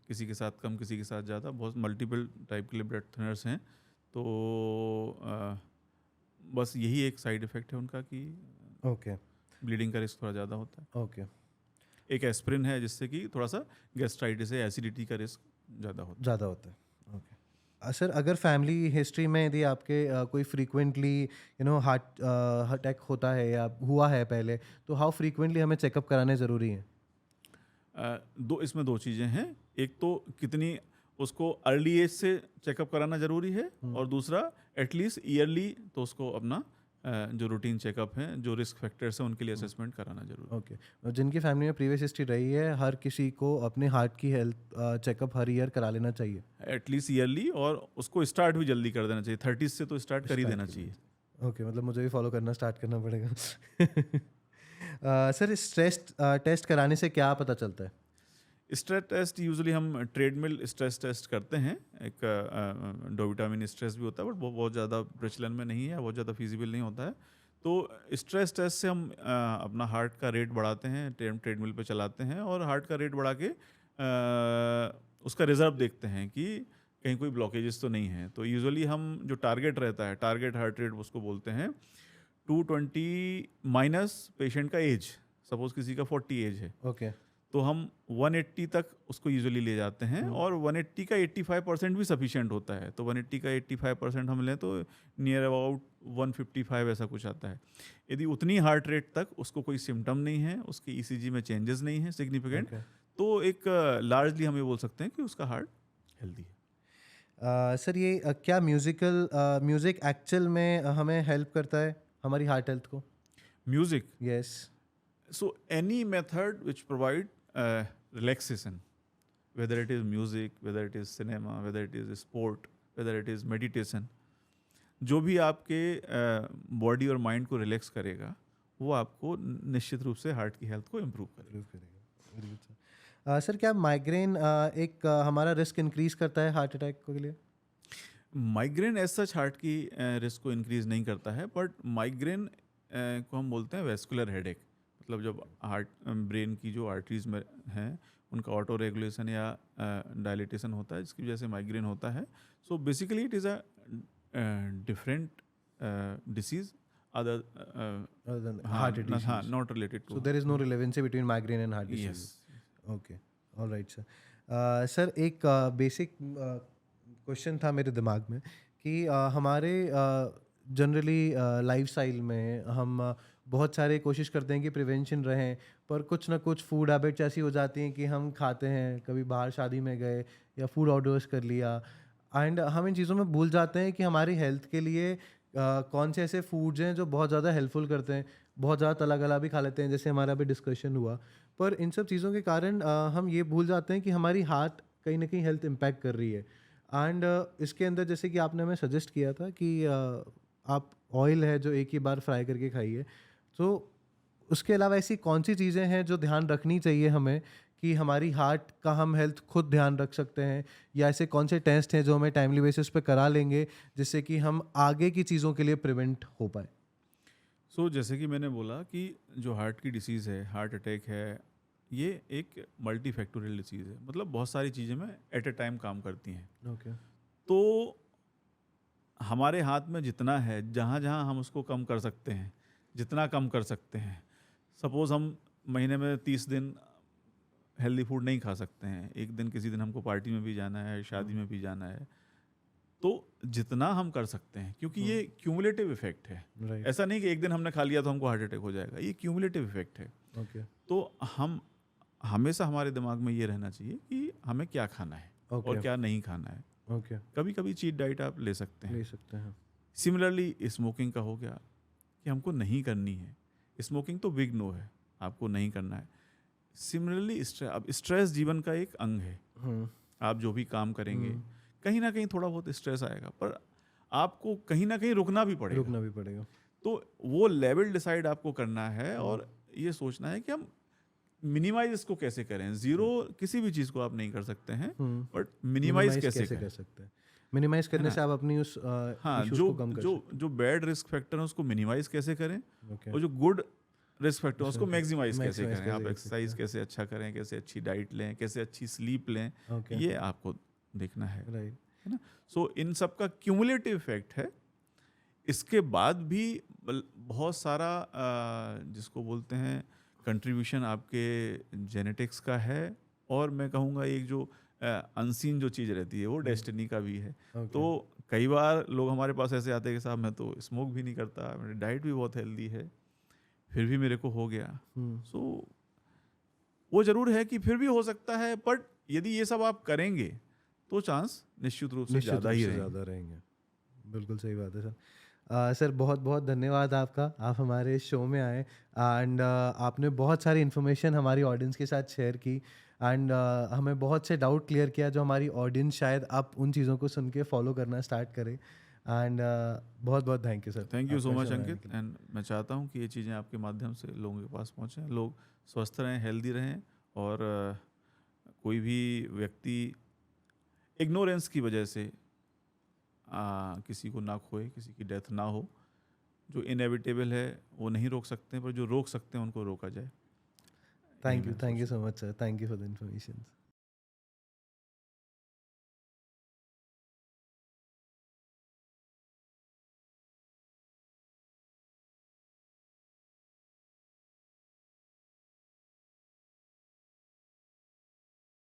किसी के साथ कम, किसी के साथ ज़्यादा, बहुत मल्टीपल टाइप के लिए ब्लड थिनर्स हैं। तो बस यही एक साइड इफ़ेक्ट है उनका कि ओके ब्लीडिंग का रिस्क थोड़ा ज़्यादा होता है। ओके एक एस्प्रिन है जिससे कि थोड़ा सा गैस्ट्राइटिस है, एसिडिटी का रिस्क ज़्यादा होता ज़्यादा होता है। ओके सर अगर फैमिली हिस्ट्री में यदि आपके कोई फ्रीक्वेंटली हार्ट अटैक होता है या हुआ है पहले, तो हाउ फ्रीक्वेंटली हमें चेकअप कराने ज़रूरी है? इसमें दो चीज़ें हैं। एक तो कितनी उसको अर्ली एज से चेकअप कराना ज़रूरी है, और दूसरा एटलीस्ट ईयरली तो उसको अपना जो रूटीन चेकअप है, जो रिस्क फैक्टर्स हैं उनके लिए असेसमेंट कराना जरूरी है। ओके जिनकी फैमिली में प्रीवियस हिस्ट्री रही है, हर किसी को अपने हार्ट की हेल्थ चेकअप हर ईयर करा लेना चाहिए एटलीस्ट ईयरली, और उसको स्टार्ट भी जल्दी कर देना चाहिए। 30 से तो स्टार्ट कर ही देना चाहिए। ओके मतलब मुझे भी फॉलो करना स्टार्ट करना पड़ेगा। सर स्ट्रेस टेस्ट कराने से क्या पता चलता है? स्ट्रेस टेस्ट यूजुअली हम ट्रेडमिल स्ट्रेस टेस्ट करते हैं। एक डोविटामिन स्ट्रेस भी होता है, बट वो बहुत ज़्यादा प्रचलन में नहीं है, बहुत ज़्यादा फिजिबल नहीं होता है। तो स्ट्रेस टेस्ट से हम अपना हार्ट का रेट बढ़ाते हैं, ट्रेडमिल पे चलाते हैं, और हार्ट का रेट बढ़ा के उसका रिजर्व देखते हैं कि कहीं कोई ब्लॉकेजेस तो नहीं है। तो यूजुअली हम जो टारगेट रहता है, टारगेट हार्ट रेट उसको बोलते हैं, 220 माइनस पेशेंट का एज। सपोज किसी का 40 एज है, ओके तो हम 180 तक उसको यूजुअली ले जाते हैं, और 180 का 85% भी सफिशिएंट होता है। तो 180 का 85% हम लें तो नियर अबाउट 155 ऐसा कुछ आता है। यदि उतनी हार्ट रेट तक उसको कोई सिम्टम नहीं है, उसकी ईसीजी में चेंजेस नहीं है सिग्निफिकेंट, तो एक लार्जली हम ये बोल सकते हैं कि उसका हार्ट हेल्दी है। सर ये क्या म्यूज़िक एक्चुअल में हमें हेल्प करता है हमारी हार्ट हेल्थ को? Music, yes so any method which provide relaxation, whether it is music, whether it is cinema, whether it is sport, whether it is meditation, जो भी आपके बॉडी और माइंड को रिलैक्स करेगा, वो आपको निश्चित रूप से हार्ट की हेल्थ को इम्प्रूव करेगा। सर क्या माइग्रेन एक हमारा रिस्क इंक्रीज करता है हार्ट अटैक के लिए? माइग्रेन एज सच हार्ट की रिस्क को इंक्रीज नहीं करता है, बट माइग्रेन को हम बोलते हैं वेस्कुलर हेडेक। मतलब जब हार्ट ब्रेन की जो आर्टरीज में हैं उनका ऑटो रेगुलेशन या डायलिटेशन होता है, जिसकी वजह से माइग्रेन होता है। So basically it is a different disease other heart disease. Not related to. So there is no relevancy between migraine and heart disease. Yes. Okay, all right sir. Sir एक basic question था मेरे दिमाग में कि हमारे generally lifestyle में हम बहुत सारे कोशिश करते हैं कि प्रिवेंशन रहें, पर कुछ ना कुछ फूड हैबिट्स ऐसी हो जाती हैं कि हम खाते हैं, कभी बाहर शादी में गए या फूड ऑर्डर्स कर लिया, एंड हम इन चीज़ों में भूल जाते हैं कि हमारी हेल्थ के लिए कौन से ऐसे फूड्स हैं जो बहुत ज़्यादा हेल्पफुल करते हैं। बहुत ज़्यादा तला गला भी खा लेते हैं, जैसे हमारा अभी डिस्कशन हुआ, पर इन सब चीज़ों के कारण हम ये भूल जाते हैं कि हमारी हार्ट कहीं ना कहीं हेल्थ इम्पैक्ट कर रही है। एंड इसके अंदर जैसे कि आपने हमें सजेस्ट किया था कि आप ऑयल है जो एक ही बार फ्राई करके खाइए, तो उसके अलावा ऐसी कौन सी चीज़ें हैं जो ध्यान रखनी चाहिए हमें कि हमारी हार्ट का हम हेल्थ खुद ध्यान रख सकते हैं, या ऐसे कौन से टेस्ट हैं जो हमें टाइमली बेसिस पे करा लेंगे जिससे कि हम आगे की चीज़ों के लिए प्रिवेंट हो पाए? सो जैसे कि मैंने बोला कि जो हार्ट की डिसीज़ है, हार्ट अटैक है, ये एक मल्टी फैक्टोरियल डिसीज़ है। मतलब बहुत सारी चीज़ें में एट ए टाइम काम करती हैं। ओके तो हमारे हाथ में जितना है, जहाँ जहाँ हम उसको कम कर सकते हैं, जितना कम कर सकते हैं। सपोज़ हम महीने में 30 दिन हेल्दी फूड नहीं खा सकते हैं, एक दिन किसी दिन हमको पार्टी में भी जाना है, शादी में भी जाना है, तो जितना हम कर सकते हैं, क्योंकि ये क्यूमुलेटिव इफेक्ट है। राइट ऐसा नहीं कि एक दिन हमने खा लिया तो हमको हार्ट अटैक हो जाएगा, ये क्यूमुलेटिव इफेक्ट है। ओके तो हम हमेशा हमारे दिमाग में ये रहना चाहिए कि हमें क्या खाना है और क्या नहीं खाना है। ओके कभी कभी चीट डाइट आप ले सकते ले हैं। सकते हैं। सिमिलरली स्मोकिंग का हो गया कि हमको नहीं करनी है, स्मोकिंग तो बिग नो है, आपको नहीं करना है। सिमिलरली अब स्ट्रेस जीवन का एक अंग है। आप जो भी काम करेंगे कहीं ना कहीं थोड़ा बहुत स्ट्रेस आएगा, पर आपको कहीं ना कहीं रुकना भी पड़ेगा। तो वो लेवल डिसाइड आपको करना है और ये सोचना है कि हम मिनिमाइज इसको कैसे करें। जीरो किसी भी चीज़ को आप नहीं कर सकते हैं, बट मिनिमाइज कैसे कर सकते हैं। मिनिमाइज करने से आप अपनी उस हाँ, को कम कर सकते हैं। जो बैड रिस्क फैक्टर है उसको मिनिमाइज कैसे करें, और जो गुड रिस्क फैक्टर है उसको मैक्सिमाइज कैसे करें। आप एक्सरसाइज कैसे अच्छा करें, कैसे अच्छी डाइट लें, कैसे अच्छी स्लीप लें, ये आपको देखना है ना। सो इन सब का क्यूमुलेटिव इफेक्ट है। इसके बाद भी बहुत सारा जिसको बोलते हैं कंट्रीब्यूशन आपके जेनेटिक्स का है, और मैं कहूँगा एक जो अनसीन जो चीज़ रहती है वो डेस्टिनी का भी है। तो कई बार लोग हमारे पास ऐसे आते हैं कि साहब मैं तो स्मोक भी नहीं करता, मेरी डाइट भी बहुत हेल्दी है, फिर भी मेरे को हो गया। सो वो ज़रूर है कि फिर भी हो सकता है, बट यदि ये सब आप करेंगे तो चांस निश्चित रूप से ज़्यादा रहेंगे। बिल्कुल सही बात है सर। सर बहुत बहुत धन्यवाद आपका, आप हमारे शो में आए एंड आपने बहुत सारी इन्फॉर्मेशन हमारी ऑडियंस के साथ शेयर की एंड हमें बहुत से डाउट क्लियर किया जो हमारी ऑडियंस शायद अब उन चीज़ों को सुन के फॉलो करना स्टार्ट करे। एंड बहुत बहुत thank you sir. Thank you so much Ankit. And मैं चाहता हूँ कि ये चीज़ें आपके माध्यम से लोगों के पास पहुँचें, लोग स्वस्थ रहें, हेल्दी रहें, और कोई भी व्यक्ति इग्नोरेंस की वजह से किसी को ना खोए, किसी की डेथ ना हो। जो इनएविटेबल है वो नहीं रोक सकते हैं, पर जो रोक सकते हैं उनको रोका जाए। Thank you so much sir, thank you for the information.